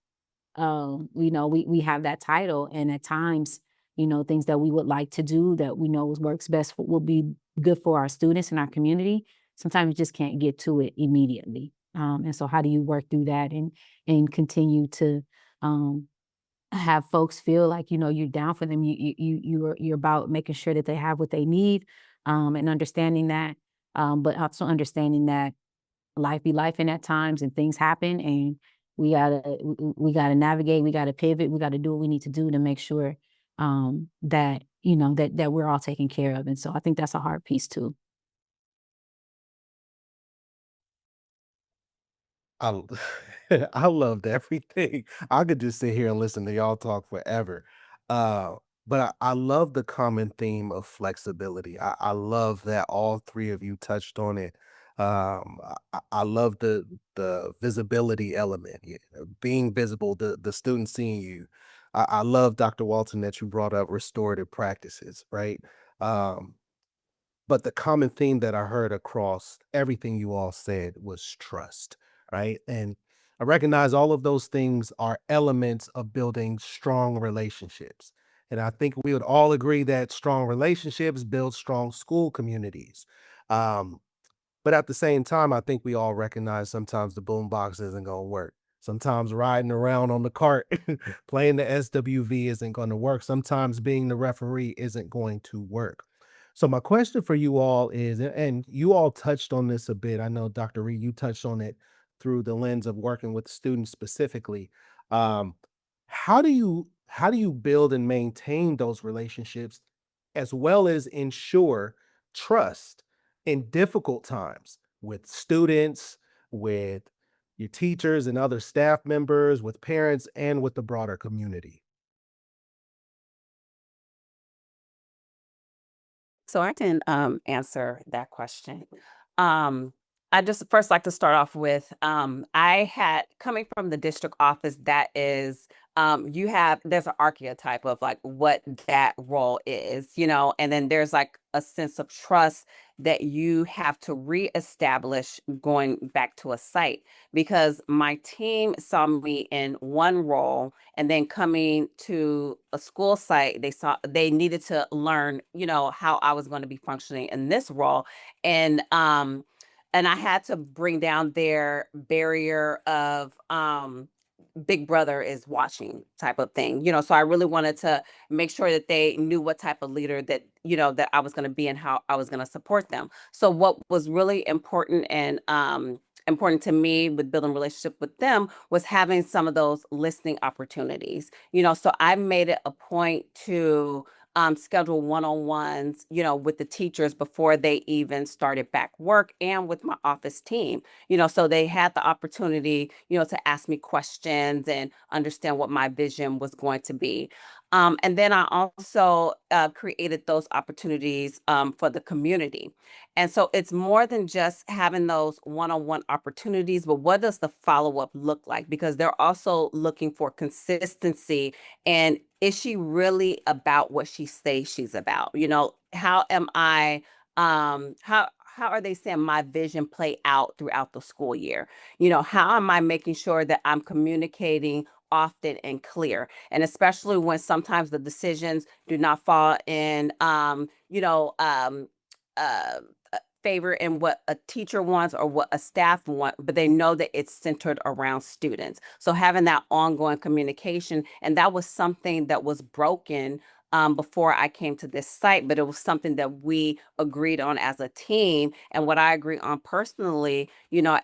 We have that title, and at times, things that we would like to do that we know works best will be good for our students and our community. Sometimes we just can't get to it immediately. And so how do you work through that and continue to um have folks feel like, you're down for them. You're about making sure that they have what they need, and understanding that, but also understanding that life be life in at times and things happen and we gotta navigate, we gotta pivot, we gotta do what we need to do to make sure that we're all taken care of. And so I think that's a hard piece too. I l I loved everything. I could just sit here and listen to y'all talk forever. Uh, but I love the common theme of flexibility. I love that all 3 of you touched on it. I love the visibility element, being visible, the student seeing you. I love, Dr. Walton, that you brought up restorative practices, right? Um but the common theme that I heard across everything you all said was trust, right? And I recognize all of those things are elements of building strong relationships. And I think we would all agree that strong relationships build strong school communities. Um, but at the same time, I think we all recognize sometimes the boombox isn't going to work. Sometimes riding around on the cart playing the SWV isn't going to work. Sometimes being the referee isn't going to work. So my question for you all is, and you all touched on this a bit. I know Dr. Reed, you touched on it through the lens of working with students specifically. Um, how do you build and maintain those relationships as well as ensure trust in difficult times with students, with your teachers and other staff members, with parents, and with the broader community? So I can answer that question. Um, I just first like to start off with I had coming from the district office that is there's an archetype of like what that role is, and then there's like a sense of trust that you have to reestablish going back to a site because my team saw me in one role and then coming to a school site they needed to learn how I was going to be functioning in this role and I had to bring down their barrier of big brother is watching type of thing, so I really wanted to make sure that they knew what type of leader that that I was going to be and how I was going to support them. So what was really important and important to me with building relationship with them was having some of those listening opportunities, so I made it a point to schedule one-on-ones, with the teachers before they even started back work and with my office team, so they had the opportunity, to ask me questions and understand what my vision was going to be. And then I also created those opportunities for the community. And so it's more than just having those one-on-one opportunities, but what does the follow-up look like? Because they're also looking for consistency and is she really about what she says she's about? How am I how are they seeing my vision play out throughout the school year? How am I making sure that I'm communicating often and clear? And especially when sometimes the decisions do not fall in uh favor in what a teacher wants or what a staff want, but they know that it's centered around students. So having that ongoing communication, and that was something that was broken before I came to this site, but it was something that we agreed on as a team. And what I agree on personally,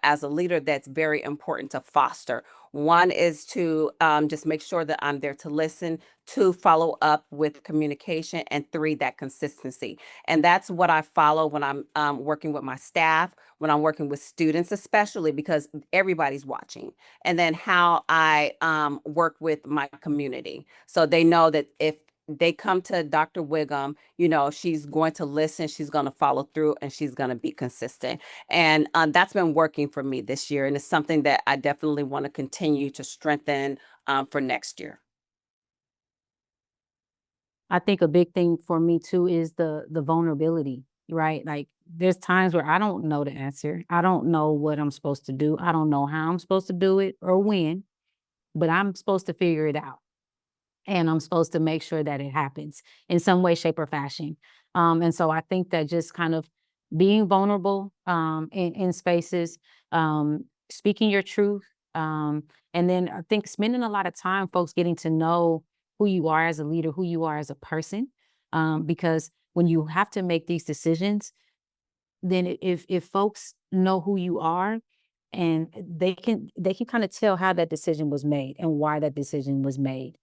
as a leader, that's very important to foster. One is to just make sure that I'm there to listen, two, follow up with communication, and three, that consistency. And that's what I follow when I'm working with my staff, when I'm working with students, especially because everybody's watching. And then how I work with my community. So they know that if they come to Dr. Wiggum, you know, she's going to listen, she's going to follow through, and she's going to be consistent. And that's been working for me this year. And it's something that I definitely want to continue to strengthen for next year. I think a big thing for me too is the vulnerability, right? Like there's times where I don't know the answer. I don't know what I'm supposed to do. I don't know how I'm supposed to do it or when, but I'm supposed to figure it out. And I'm supposed to make sure that it happens in some way, shape, or fashion. And so I think that just kind of being vulnerable in spaces, speaking your truth, and then I think spending a lot of time, folks, getting to know who you are as a leader, who you are as a person, because when you have to make these decisions, then if folks know who you are and they can kind of tell how that decision was made and why that decision was made,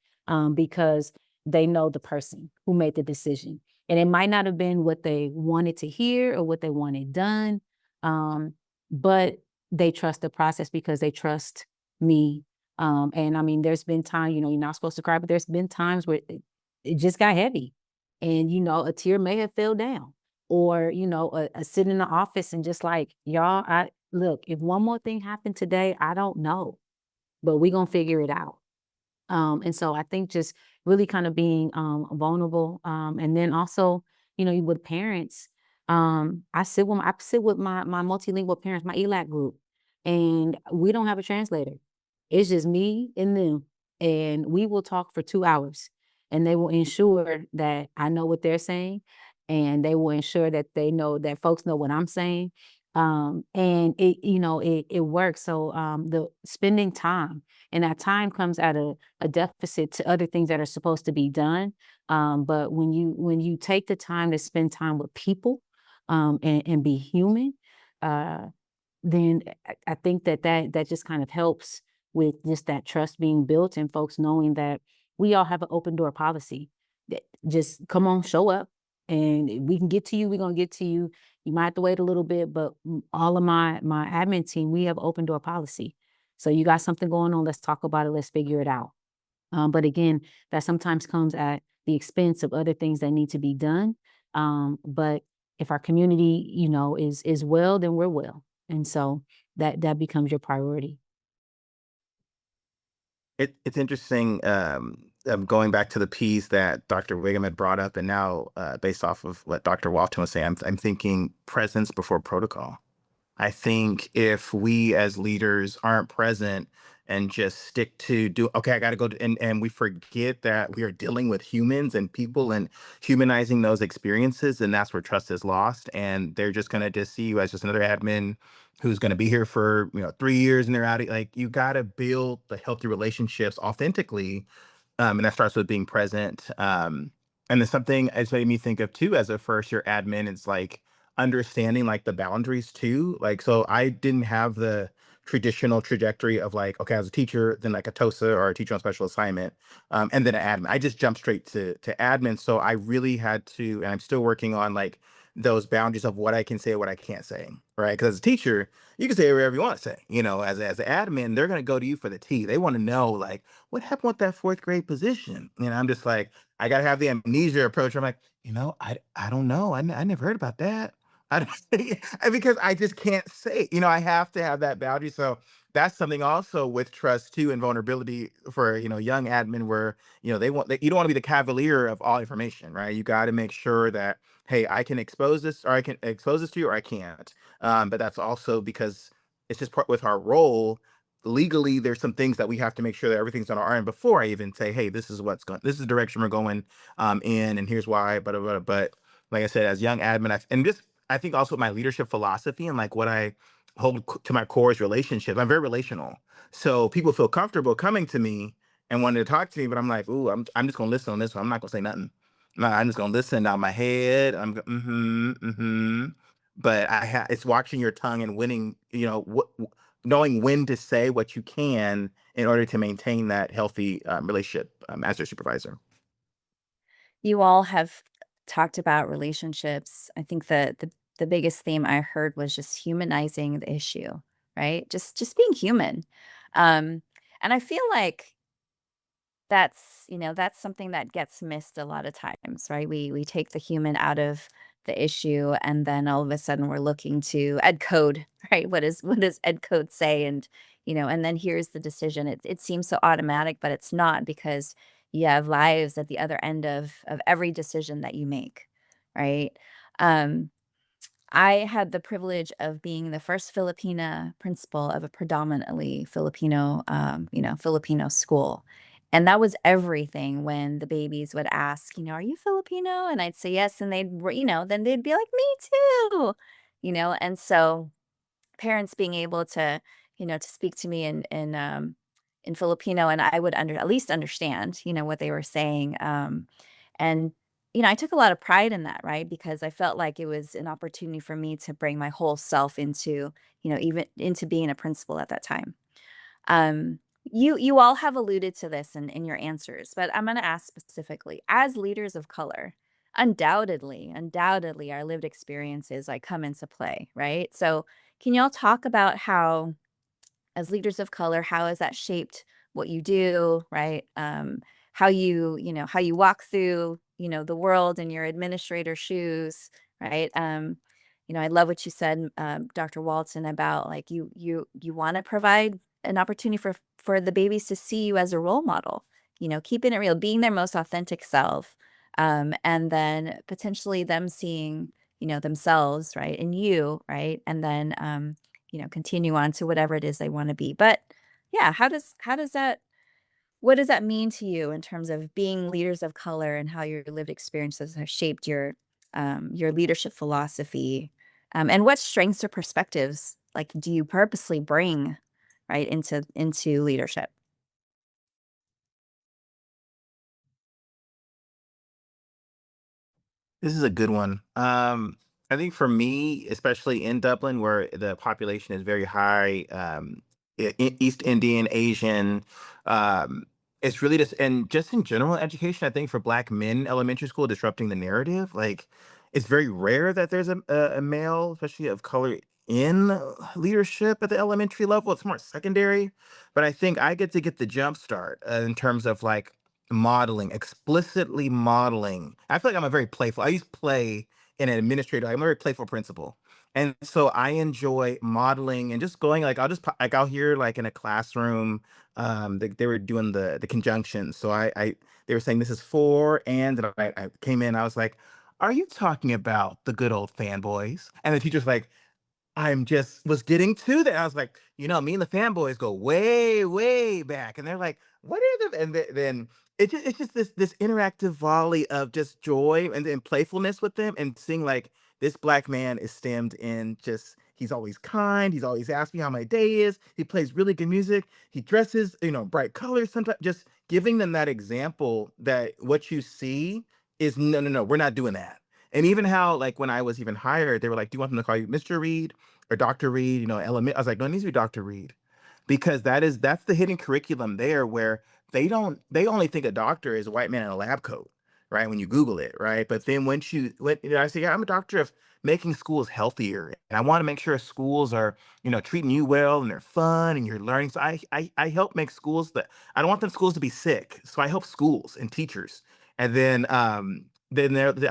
because they know the person who made the decision, and it might not have been what they wanted to hear or what they wanted done, but they trust the process because they trust me. And I mean, there's been time, you know, you're not supposed to cry, but there's been times where it just got heavy, and you know, a tear may have fell down, or you know, a sit in the office and just like, y'all, I look, if one more thing happened today, I don't know, but we gonna figure it out. And so I think just really kind of being vulnerable, and then also, you know, with parents, I sit with my multilingual parents, my ELAC group, and we don't have a translator. It's just me and them, and we will talk for 2 hours, and they will ensure that I know what they're saying, and they will ensure that they know that folks know what I'm saying. And it, you know, it works. So the spending time, and that time comes at a deficit to other things that are supposed to be done. But when you take the time to spend time with people, and be human, uh, then I think that just kind of helps with just that trust being built and folks knowing that we all have an open door policy. That just come on, show up, and we can get to you. We're gonna get to you. You might have to wait a little bit, but all of my admin team, we have open door policy. So you got something going on, let's talk about it, let's figure it out. But again, that sometimes comes at the expense of other things that need to be done. But if our community, you know, is well, then we're well. And so that becomes your priority. It's interesting, going back to the piece that Dr. Wiggum had brought up, and now based off of what Dr. Walton was saying, I'm thinking presence before protocol. I think if we as leaders aren't present and just stick to do, okay, I got to go to, and we forget that we are dealing with humans and people and humanizing those experiences, and that's where trust is lost. And they're just going to just see you as just another admin who's going to be here for, 3 years and they're out. Like, you got to build the healthy relationships authentically, and that starts with being present. And then something it's made me think of too as a first year admin is like understanding like the boundaries too. Like, so I didn't have the traditional trajectory of like, okay, as a teacher, then like a TOSA or a teacher on special assignment, and then an admin. I just jumped straight to admin. So I really had to, and I'm still working on like those boundaries of what I can say, what I can't say, right? Because as a teacher, you can say whatever you want to say. As an admin, they're gonna go to you for the tea. They want to know like what happened with that fourth grade position. And I'm just like, I gotta have the amnesia approach. I'm like, I don't know. I never heard about that. I don't, because I just can't say. I have to have that boundary. So that's something also with trust too and vulnerability for young admin where you don't want to be the cavalier of all information, right? You got to make sure that, hey, I can expose this or I can expose this to you or I can't. But that's also because it's just part with our role legally. There's some things that we have to make sure that everything's on our end before I even say, hey, this is the direction we're going in, and here's why. But like I said, as young admin, I think also my leadership philosophy and like what I hold to my core is relationships. I'm very relational, so people feel comfortable coming to me and wanting to talk to me. But I'm like, ooh, I'm just gonna listen on this one. I'm not gonna say nothing. No, I'm just gonna listen down my head. Mm-hmm, mm-hmm. But it's watching your tongue and winning. Knowing when to say what you can in order to maintain that healthy relationship as your supervisor. You all have talked about relationships. I think the biggest theme I heard was just humanizing the issue, right? Just being human. And I feel like that's something that gets missed a lot of times, right? We take the human out of the issue, and then all of a sudden we're looking to ed code, right? What does ed code say? And then here's the decision. It seems so automatic, but it's not, because you have lives at the other end of every decision that you make, right? Um, I had the privilege of being the first Filipina principal of a predominantly Filipino school. And that was everything when the babies would ask, "Are you Filipino?" And I'd say yes. And then they'd be like, "Me too." And so parents being able to speak to me in Filipino, and I would at least understand, what they were saying. And I took a lot of pride in that, right? Because I felt like it was an opportunity for me to bring my whole self into, even into being a principal at that time. You all have alluded to this in your answers, but I'm going to ask specifically, as leaders of color, undoubtedly, our lived experiences like come into play, right? So, can y'all talk about how, as leaders of color, how has that shaped what you do, right? How you walk through, the world in your administrator shoes, right? I love what you said, Dr. Walton, about like you want to provide an opportunity for the babies to see you as a role model, keeping it real, being their most authentic self, and then potentially them seeing, themselves, right, in you, right, and then continue on to whatever it is they want to be. But yeah, how does that what does that mean to you in terms of being leaders of color, and how your lived experiences have shaped your leadership philosophy? And what strengths or perspectives like do you purposely bring right into leadership? This is a good one. I think for me, especially in Dublin, where the population is very high, East Indian, Asian, um, it's really just, and just in general education, I think for Black men, in elementary school, disrupting the narrative, like it's very rare that there's a male, especially of color, in leadership at the elementary level. It's more secondary, but I think I get the jump start in terms of like modeling, explicitly modeling. I feel like I'm a very playful. I use play in an administrator. I'm a very playful principal. And so I enjoy modeling and just going like like I'll hear like in a classroom, they were doing the conjunctions. So I they were saying this is for, and I came in, I was like, are you talking about the good old fanboys? And the teacher's like, I'm just was getting to that. I was like, me and the fanboys go way, way back. And they're like, what are the, and then it's just this interactive volley of just joy and then playfulness with them, and seeing like this Black man is stemmed in just, he's always kind, he's always asking how my day is, he plays really good music, he dresses, bright colors sometimes, just giving them that example that what you see is no, no, no, we're not doing that. And even how, like, when I was even hired, they were like, "Do you want them to call you Mr. Reed or Dr. Reed?" Element. I was like, "No, it needs to be Dr. Reed," because that's the hidden curriculum there, where they only think a doctor is a white man in a lab coat, right? When you Google it, right? But then I say, yeah, I'm a doctor of making schools healthier, and I want to make sure schools are, treating you well and they're fun and you're learning. So I help make schools that, I don't want them schools to be sick, so I help schools and teachers. And then I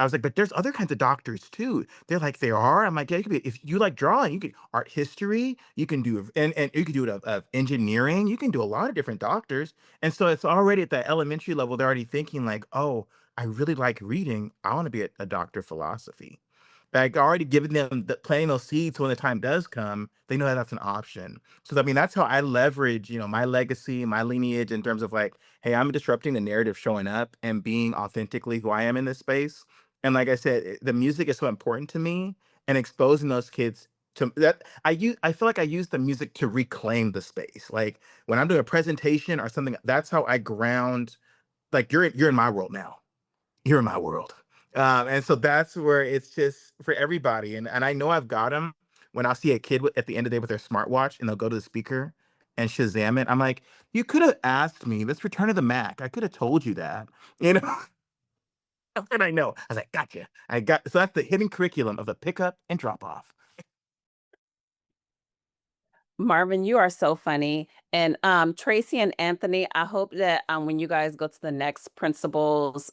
was like, but there's other kinds of doctors too. They're like, they are. I'm like, yeah, you could be, if you like drawing, you could art history, you can do, and you can do it of engineering, you can do a lot of different doctors. And so it's already at the elementary level, they're already thinking like, oh, I really like reading. I want to be a doctor of philosophy. Like already giving them planting those seeds, so when the time does come, they know that that's an option. So I mean, that's how I leverage, my legacy, my lineage, in terms of like, hey, I'm disrupting the narrative, showing up and being authentically who I am in this space. And like I said, the music is so important to me, and exposing those kids to that. I feel like I use the music to reclaim the space. Like when I'm doing a presentation or something, that's how I ground, like you're in my world now, you're in my world. And so that's where it's just for everybody. And I know I've got them when I see a kid at the end of the day with their smartwatch, and they'll go to the speaker and Shazam it. I'm like, you could have asked me, let's return to the Mac. I could have told you that, you know? And I know. I was like, gotcha. So that's the hidden curriculum of the pickup and drop off. Marvin, you are so funny. And Tracie and Anthony, I hope that when you guys go to the next principals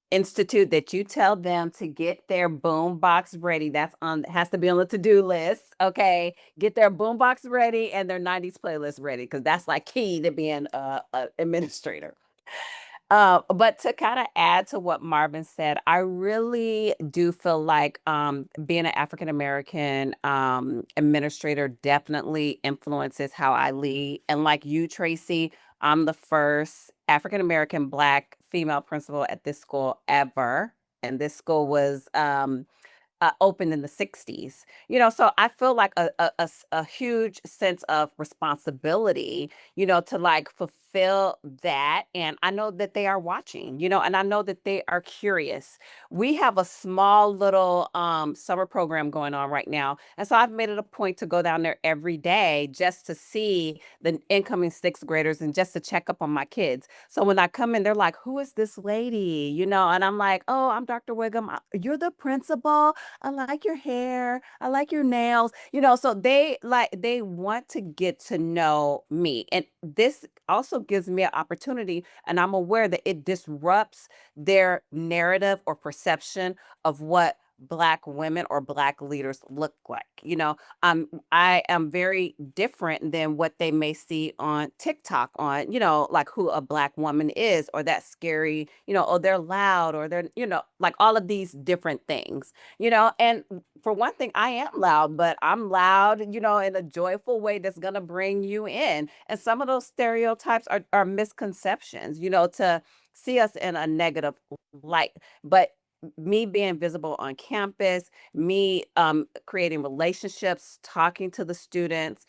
institute, that you tell them to get their boom box ready. That's on, has to be on the to-do list. Okay. Get their boom box ready and their 90s playlist ready, because that's like key to being a administrator. But to kind of add to what Marvin said, I really do feel like being an African American administrator definitely influences how I lead. And like you, Tracie, I'm the first African American Black female principal at this school ever. And this school was opened in the 60s. So I feel like a huge sense of responsibility, to like fulfill that. And I know that they are watching, and I know that they are curious. We have a small little summer program going on right now. And so I've made it a point to go down there every day just to see the incoming sixth graders and just to check up on my kids. So when I come in, they're like, "Who is this lady?" And I'm like, "Oh, I'm Dr. Whignam. You're the principal? I like your hair. I like your nails." So they want to get to know me. And this also gives me an opportunity, and I'm aware that it disrupts their narrative or perception of what Black women or Black leaders look like. I am very different than what they may see on TikTok on, like who a Black woman is, or that scary, or they're loud, or they're, like all of these different things. And for one thing, I am loud, but I'm loud, in a joyful way that's going to bring you in. And some of those stereotypes are misconceptions, to see us in a negative light. But me being visible on campus, me creating relationships, talking to the students,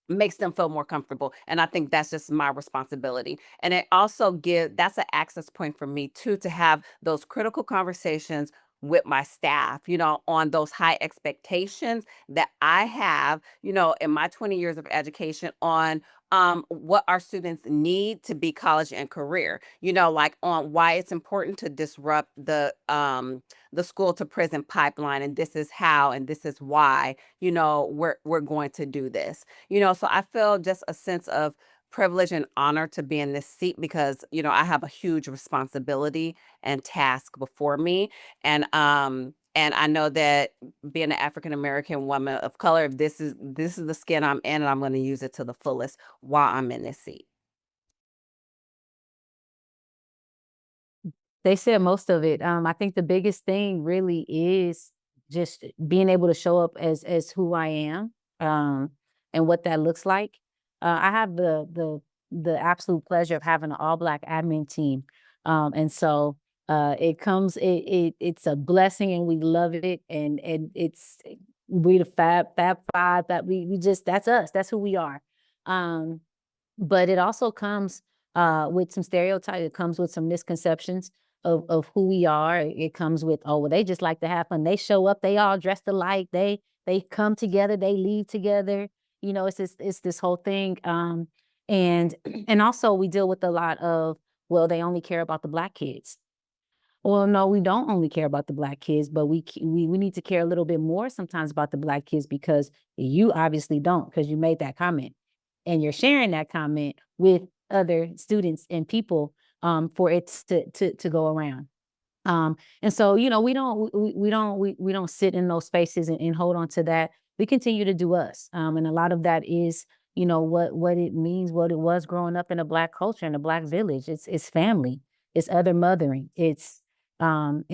makes them feel more comfortable. And I think that's just my responsibility. And it also that's an access point for me too, to have those critical conversations with my staff, on those high expectations that I have, in my 20 years of education, on what our students need to be college and career, like on why it's important to disrupt the school to prison pipeline. And this is how, and this is why, we're going to do this. So I feel just a sense of privilege and honor to be in this seat, because I have a huge responsibility and task before me. And I know that being an African American woman of color, this is the skin I'm in, and I'm going to use it to the fullest while I'm in this seat. They said most of it. I think the biggest thing really is just being able to show up as who I am, and what that looks like. I have the absolute pleasure of having an all Black admin team, and so it's a blessing, and we love it, and it's we the Fab Five, that we just, that's us, that's who we are. Um, but it also comes with some stereotypes. It comes with some misconceptions of who we are. It comes with, oh, well, they just like to have fun. They show up, they all dressed alike. They come together, they leave together. It's this whole thing. And and also we deal with a lot of, well, they only care about the Black kids. Well, no, we don't only care about the Black kids, but we need to care a little bit more sometimes about the Black kids, because you obviously don't, because you made that comment and you're sharing that comment with other students and people, for it to go around. And so, we don't sit in those spaces and hold on to that. We continue to do us. And a lot of that is, what it means, what it was growing up in a Black culture, in a Black village. It's family, it's other mothering, it's village.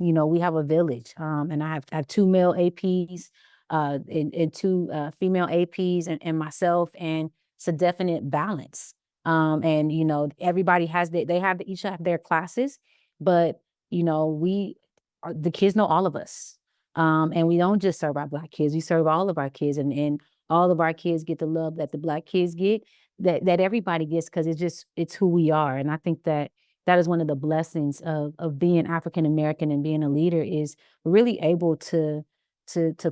We have a village. And I have two male APs, and two female APs, and myself, and it's a definite balance. And everybody has each have their classes, but the kids know all of us. And we don't just serve our Black kids, we serve all of our kids, and all of our kids get the love that the Black kids get, that everybody gets, because it's who we are. And I think that is one of the blessings of being African American and being a leader, is really able to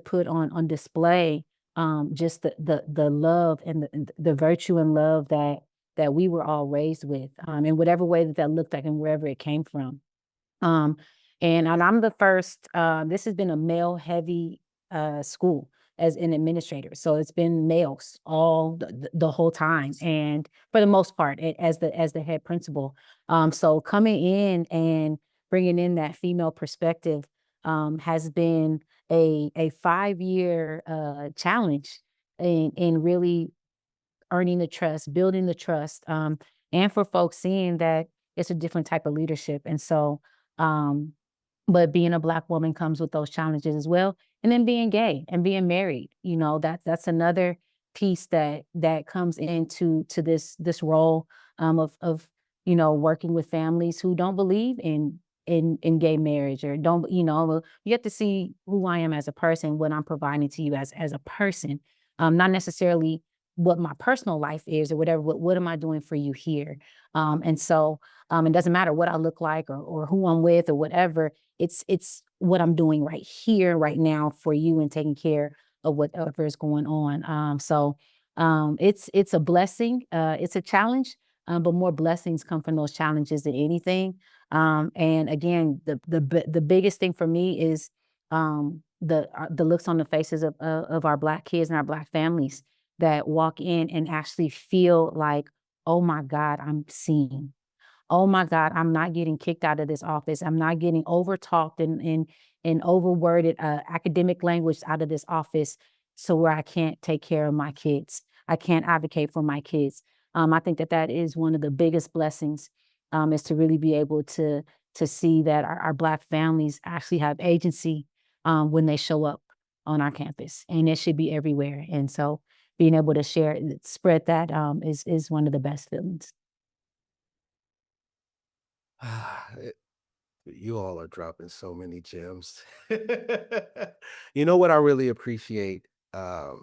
put on display, just the love and the virtue and love that we were all raised with, in whatever way that looked like and wherever it came from. Um, and I'm the first. This has been a male heavy school as an administrator. So it's been males all the whole time, and for the most part, as the head principal. So coming in and bringing in that female perspective has been a 5-year challenge in really earning the trust, building the trust, and for folks seeing that it's a different type of leadership. And so, um, but being a Black woman comes with those challenges as well. And then being gay and being married, that's another piece that comes into this role of working with families who don't believe in gay marriage, or don't, you have to see who I am as a person, what I'm providing to you as a person, not necessarily what my personal life is or whatever, but what am I doing for you here? And so it doesn't matter what I look like or who I'm with or whatever. It's what I'm doing right here, right now for you, and taking care of whatever is going on. It's a blessing. It's a challenge, but more blessings come from those challenges than anything. And again, the biggest thing for me is the looks on the faces of our Black kids and our Black families that walk in and actually feel like, oh my God, I'm seen. Oh my God, I'm not getting kicked out of this office. I'm not getting overtalked and overworded academic language out of this office, so where I can't take care of my kids. I can't advocate for my kids. I think that is one of the biggest blessings, is to really be able to see that our Black families actually have agency when they show up on our campus, and it should be everywhere. And so being able to spread that is one of the best feelings. It- you all are dropping so many gems. You know what I really appreciate? And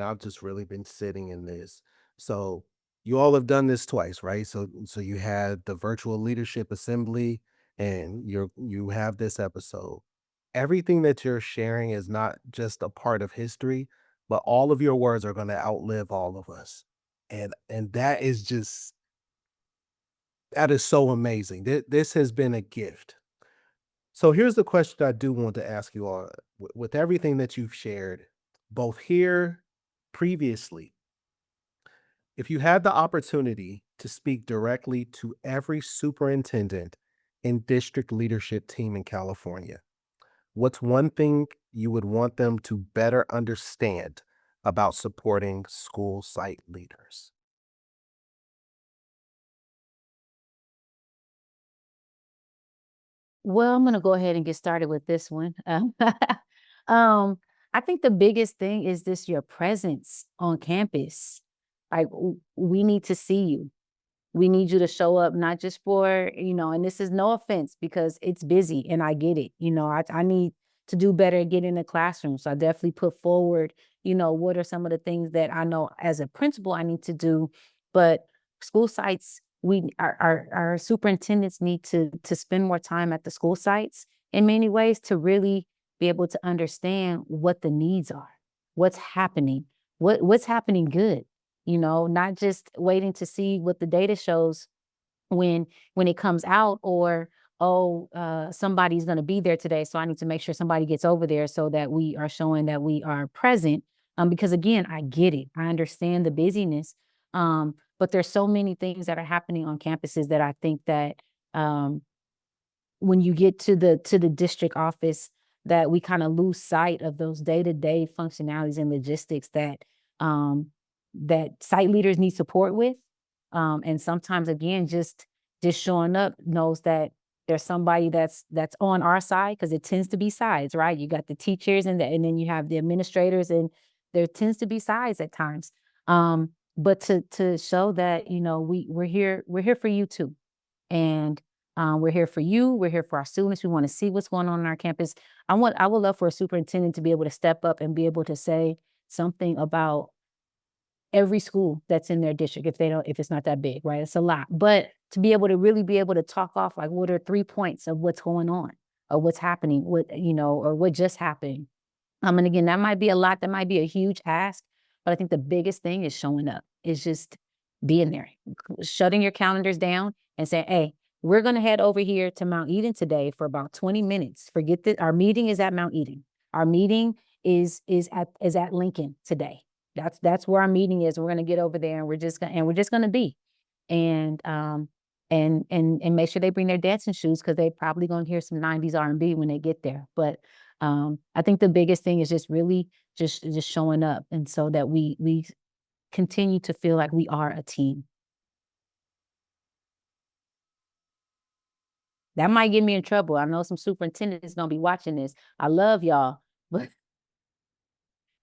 I've just really been sitting in this. So you all have done this twice, right? So you had the virtual leadership assembly, and you have this episode. Everything that you're sharing is not just a part of history, but all of your words are going to outlive all of us. And that is just, that is so amazing. This has been a gift. So here's the question I do want to ask you all. With everything that you've shared, both here previously, if you had the opportunity to speak directly to every superintendent and district leadership team in California, what's one thing you would want them to better understand about supporting school site leaders? Well, I'm gonna go ahead and get started with this one. Um, I think the biggest thing is this: your presence on campus. Like, we need to see you. We need you to show up, not just for, and this is no offense because it's busy and I get it. I need to do better at getting in the classroom. So I definitely put forward, what are some of the things that I know as a principal I need to do. But school sites, our superintendents need to spend more time at the school sites in many ways to really be able to understand what the needs are, what's happening, what's happening good, not just waiting to see what the data shows when it comes out, or oh, somebody's going to be there today, so I need to make sure somebody gets over there so that we are showing that we are present. Because again, I get it, I understand the busyness, but there's so many things that are happening on campuses that I think that um, when you get to the district office, that we kind of lose sight of those day-to-day functionalities and logistics um that site leaders need support with. And sometimes again, just showing up knows that there's somebody that's on our side, because it tends to be sides, right? You got the teachers and then you have the administrators, and there tends to be sides at times. But to show that, we're here for you too. And we're here for you. We're here for our students. We want to see what's going on our campus. I would love for a superintendent to be able to step up and be able to say something about every school that's in their district, if it's not that big, right? It's a lot. But to be able to really be able to talk off, like, what are 3 points of what's going on, or what's happening, or what just happened. And again, that might be a lot, that might be a huge ask, but I think the biggest thing is showing up. Is just being there, shutting your calendars down and saying, hey, we're gonna head over here to Mount Eden today for about 20 minutes. Forget that our meeting is at Mount Eden. Our meeting is at Lincoln today. That's where our meeting is. We're gonna get over there and we're just gonna be. And make sure they bring their dancing shoes because they probably gonna hear some 90s R&B when they get there. But I think the biggest thing is just really just showing up, and so that we continue to feel like we are a team. That might get me in trouble. I know some superintendents gonna be watching this. I love y'all, but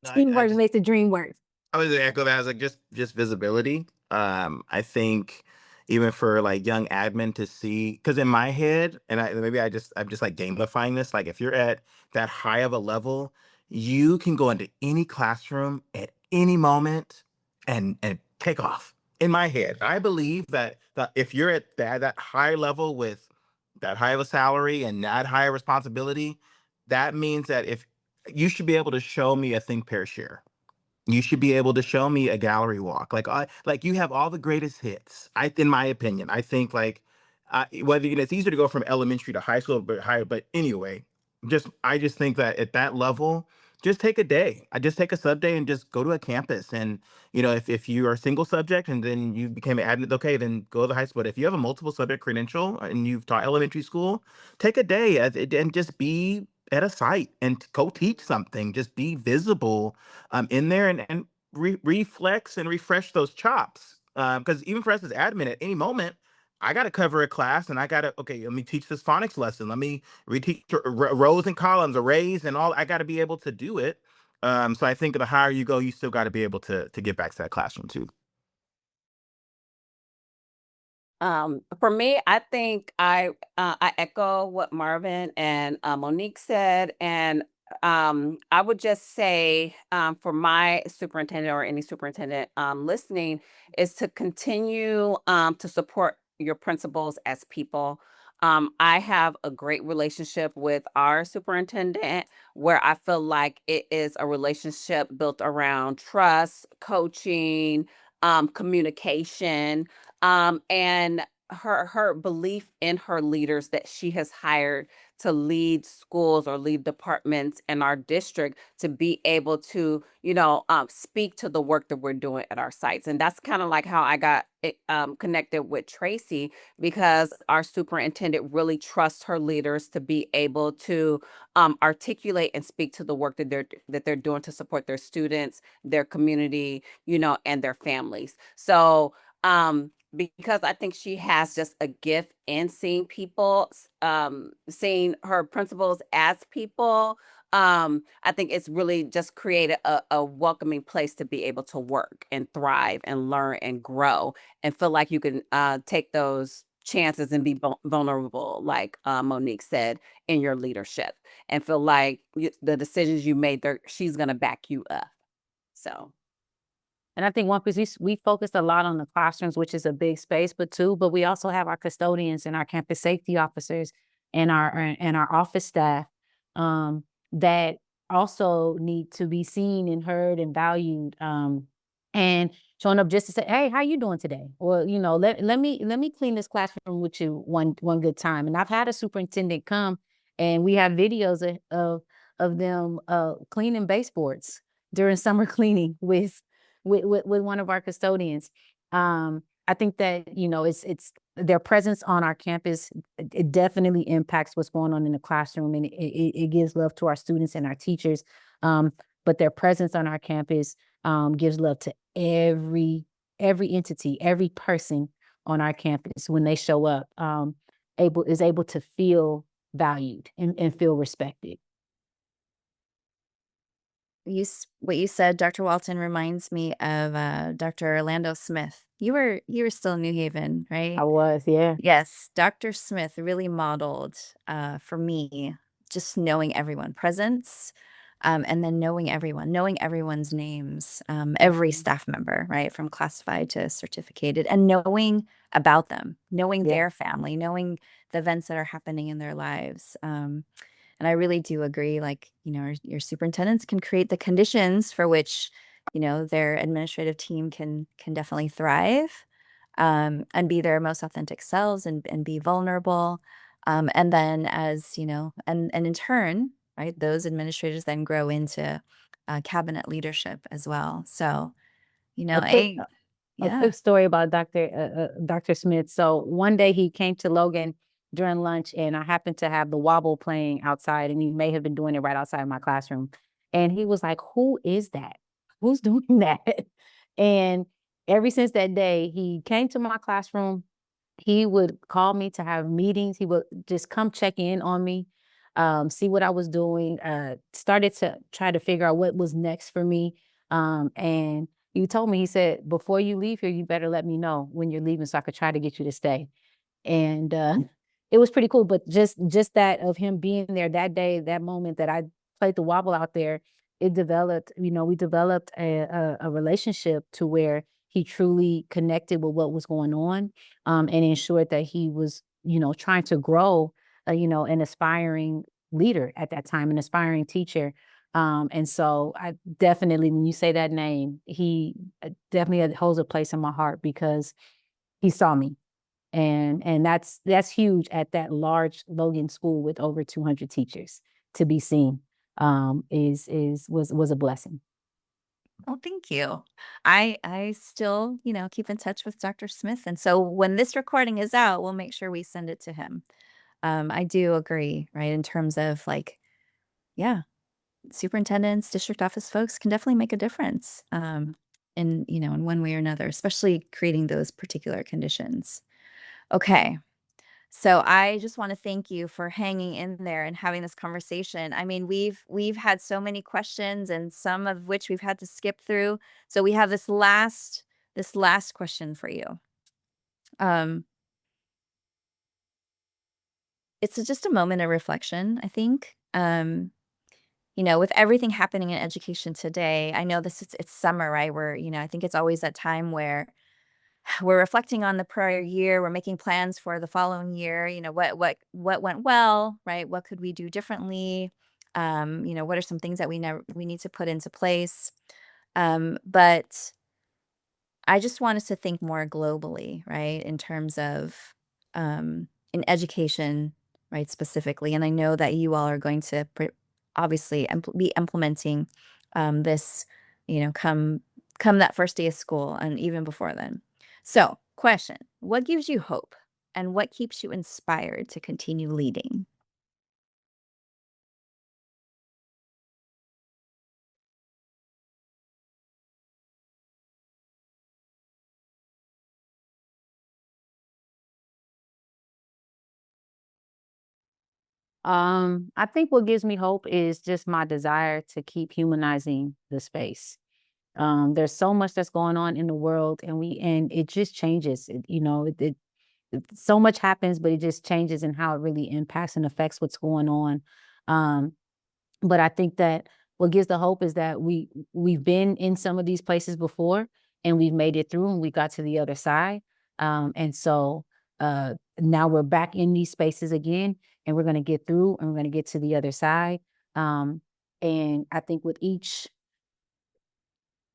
No, teamwork makes the dream work. I was gonna echo that. I was like, just visibility. I think even for like young admin to see, because in my head, and I'm just like gamifying this. Like if you're at that high of a level, you can go into any classroom at any moment and take off. In my head, I believe that if you're at that high level with that high of a salary and that high of responsibility, that means that if you should be able to show me a think, pair, share. You should be able to show me a gallery walk. Like you have all the greatest hits. In my opinion, I think like whether it's easier to go from elementary to high school, but higher. But anyway, I just think that at that level, just take a day. I just take a sub day and just go to a campus. And if you are a single subject and then you became an admin, okay, then go to the high school. But if you have a multiple subject credential and you've taught elementary school, take a day and just be at a site and go teach something. Just be visible in there and reflex and refresh those chops. Because even for us as admin, at any moment, I got to cover a class and okay, let me teach this phonics lesson. Let me reteach rows and columns, arrays, and all. I got to be able to do it. So I think the higher you go, you still got to be able to get back to that classroom too. For me, I think I echo what Marvin and Monique said, and I would just say for my superintendent or any superintendent listening is to continue to support your principals as people. I have a great relationship with our superintendent where I feel like it is a relationship built around trust, coaching, communication, and her belief in her leaders that she has hired to lead schools or lead departments in our district to be able to speak to the work that we're doing at our sites. And that's kind of like how I got connected with Tracie, because our superintendent really trusts her leaders to be able to articulate and speak to the work that they're doing to support their students, their community, and their families. So because I think she has just a gift in seeing people, seeing her principals as people. I think it's really just created a welcoming place to be able to work and thrive and learn and grow and feel like you can take those chances and be vulnerable, like Monique said, in your leadership, and feel like the decisions you made there, she's going to back you up. So. And I think one, because we focused a lot on the classrooms, which is a big space, but we also have our custodians and our campus safety officers and our office staff that also need to be seen and heard and valued, and showing up just to say, "Hey, how you doing today?" Or let me clean this classroom with you one good time. And I've had a superintendent come, and we have videos of them cleaning baseboards during summer cleaning with one of our custodians. I think that it's their presence on our campus. It definitely impacts what's going on in the classroom, and it gives love to our students and our teachers. But their presence on our campus gives love to every entity, every person on our campus when they show up. Able to feel valued and feel respected. What you said, Dr. Walton, reminds me of Dr. Orlando Smith. You were still in New Haven, right? I was, yeah. Yes, Dr. Smith really modeled for me just knowing everyone, presence, and then knowing everyone's names, every staff member, right, from classified to certificated, and knowing about them, knowing Yeah. their family, knowing the events that are happening in their lives. And I really do agree, like, your superintendents can create the conditions for which, their administrative team can definitely thrive, and be their most authentic selves and be vulnerable. And then and in turn, right? Those administrators then grow into cabinet leadership as well. So, you know, A quick a yeah. quick story about Dr. Smith. So one day he came to Logan during lunch, and I happened to have the wobble playing outside, and he may have been doing it right outside my classroom. And he was like, "Who is that? Who's doing that?" And ever since that day, he came to my classroom. He would call me to have meetings. He would just come check in on me, see what I was doing. Started to try to figure out what was next for me. And he told me, he said, "Before you leave here, you better let me know when you're leaving so I could try to get you to stay." And it was pretty cool. But just that of him being there that day, that moment that I played the wobble out there, it developed. We developed a relationship to where he truly connected with what was going on, and ensured that he was trying to grow, an aspiring leader at that time, an aspiring teacher. And so I definitely, when you say that name, he definitely holds a place in my heart because he saw me. And that's huge at that large Logan school with over 200 teachers. To be seen was a blessing. Well, thank you. I still, keep in touch with Dr. Smith. And so when this recording is out, we'll make sure we send it to him. I do agree, right? In terms of like, yeah, superintendents, district office folks can definitely make a difference. In one way or another, especially creating those particular conditions. Okay. So I just want to thank you for hanging in there and having this conversation. I mean, we've had so many questions and some of which we've had to skip through. So we have this last question for you. Um it's just a moment of reflection, I think. With everything happening in education today, I know it's summer, right? Where, I think it's always that time where we're reflecting on the prior year, we're making plans for the following year, what went well, right? What could we do differently? What are some things that we need to put into place? But I just want us to think more globally, right? In terms of in education, right, specifically. And I know that you all are going to obviously be implementing this, come that first day of school and even before then. So, question: what gives you hope, and what keeps you inspired to continue leading? I think what gives me hope is just my desire to keep humanizing the space. There's so much that's going on in the world, and it just changes. So much happens, but it just changes in how it really impacts and affects what's going on. Um, but I think that what gives the hope is that we've been in some of these places before, and we've made it through, and we got to the other side. And so now we're back in these spaces again, and we're going to get through, and we're going to get to the other side. Um, and I think with each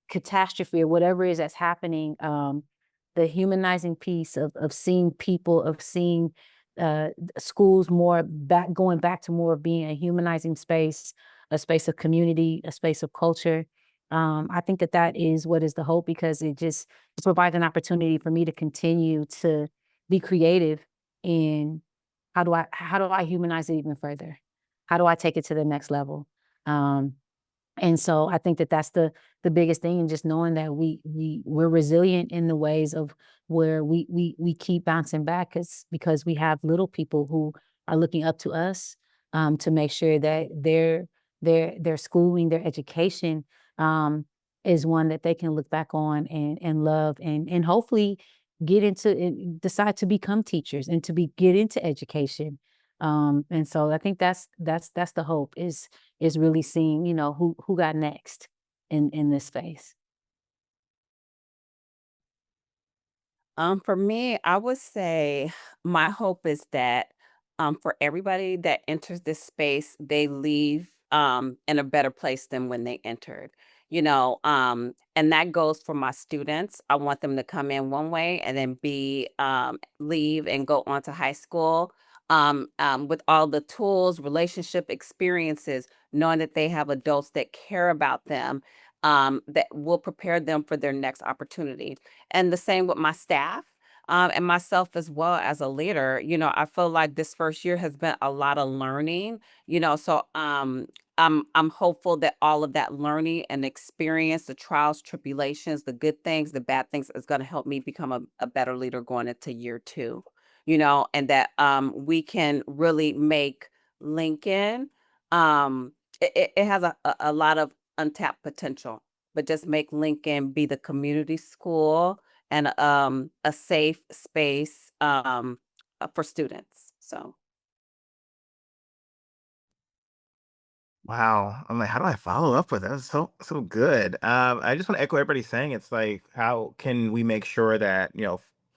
catastrophe or whatever it is that's happening, the humanizing piece of seeing people, of seeing schools going back to more of being a humanizing space, a space of community, a space of culture. I think that is what is the hope, because it provides an opportunity for me to continue to be creative in how do I humanize it even further? How do I take it to the next level? Um, and so I think that that's the biggest thing, and just knowing that we're resilient in the ways of where we keep bouncing back, because we have little people who are looking up to us, to make sure that their schooling, their education, is one that they can look back on and love, and hopefully get into and decide to become teachers and to get into education. And so I think that's the hope, is really seeing, who got next in this space. For me, I would say my hope is that for everybody that enters this space, they leave in a better place than when they entered. And that goes for my students. I want them to come in one way and then leave and go on to high school with all the tools, relationship experiences, knowing that they have adults that care about them, that will prepare them for their next opportunity. And the same with my staff. And myself as well as a leader, I feel like this first year has been a lot of learning, so I'm hopeful that all of that learning and experience, the trials, tribulations, the good things, the bad things, is going to help me become a better leader going into year two, and that we can really make Lincoln. It has a lot of untapped potential, but just make Lincoln be the community school and a safe space for students. So. Wow. I'm like, how do I follow up with that? That's so good. I just want to echo everybody saying it's like, how can we make sure that,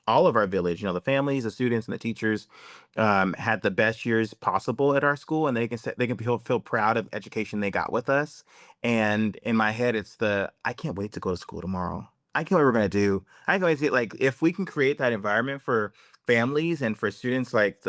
all of our village, the families, the students, and the teachers, had the best years possible at our school, and they can feel proud of education they got with us. And in my head, it's I can't wait to go to school tomorrow. I can't wait what we're gonna do. I can't wait to like if we can create that environment for families and for students, like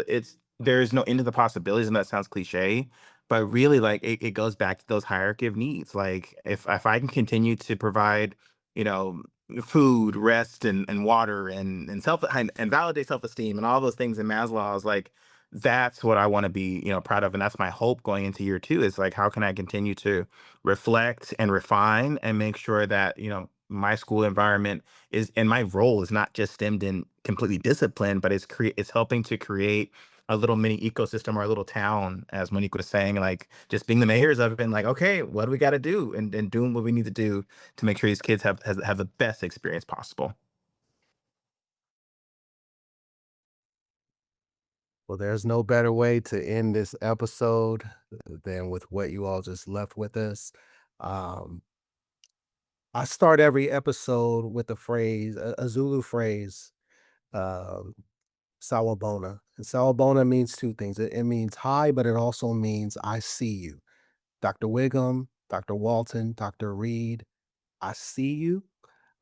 there's no end to the possibilities, and that sounds cliche, but really, like, it goes back to those hierarchy of needs. Like, if I can continue to provide, you know, food, rest, and water, and and validate self-esteem and all those things in Maslow's, like, that's what I wanna be, proud of, and that's my hope going into year 2 is, like, how can I continue to reflect and refine and make sure that, my school environment is and my role is not just stemmed in completely discipline, but it's helping to create a little mini ecosystem or a little town, as Monique was saying, like just being the mayors of it and like, okay, what do we got to do? And doing what we need to do to make sure these kids have the best experience possible. Well, there's no better way to end this episode than with what you all just left with us. Um, I start every episode with a phrase, a Zulu phrase, um, sawubona. And sawubona means two things. It means hi, but it also means I see you. Dr. Wiggum, Dr. Walton, Dr. Reed, I see you.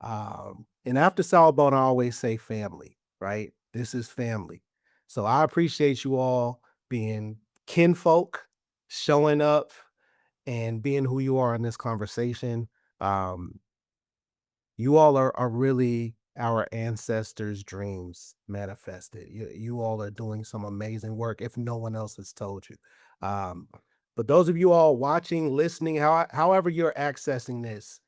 And after sawubona, I always say family, right? This is family. So I appreciate you all being kinfolk, showing up and being who you are in this conversation. Um, you all are really our ancestors' dreams manifested. You all are doing some amazing work if no one else has told you. Um, but those of you all watching, listening, however you're accessing this,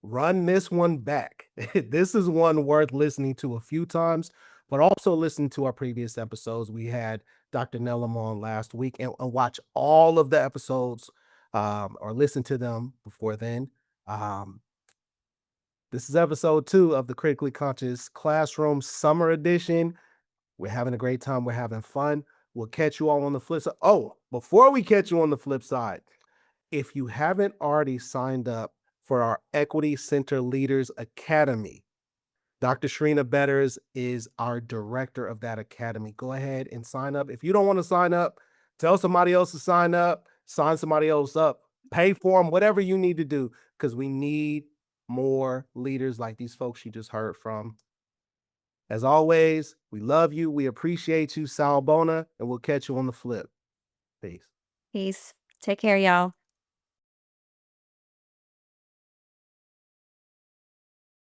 run this one back. This is one worth listening to a few times, but also listen to our previous episodes. We had Dr. Nellam on last week and watch all of the episodes or listen to them before then. Um, this is episode 2 of the Critically Conscious Classroom Summer Edition. We're having a great time. We're having fun. We'll catch you all on the flip side. Oh, before we catch you on the flip side, if you haven't already signed up for our Equity Center Leaders Academy, Dr. Sharina Betters is our director of that academy. Go ahead and sign up. If you don't want to sign up, tell somebody else to sign up, sign somebody else up, pay for them, whatever you need to do, because we need more leaders like these folks you just heard from. As always, we love you. We appreciate you, Sal Bona, and we'll catch you on the flip. Peace. Peace. Take care, y'all.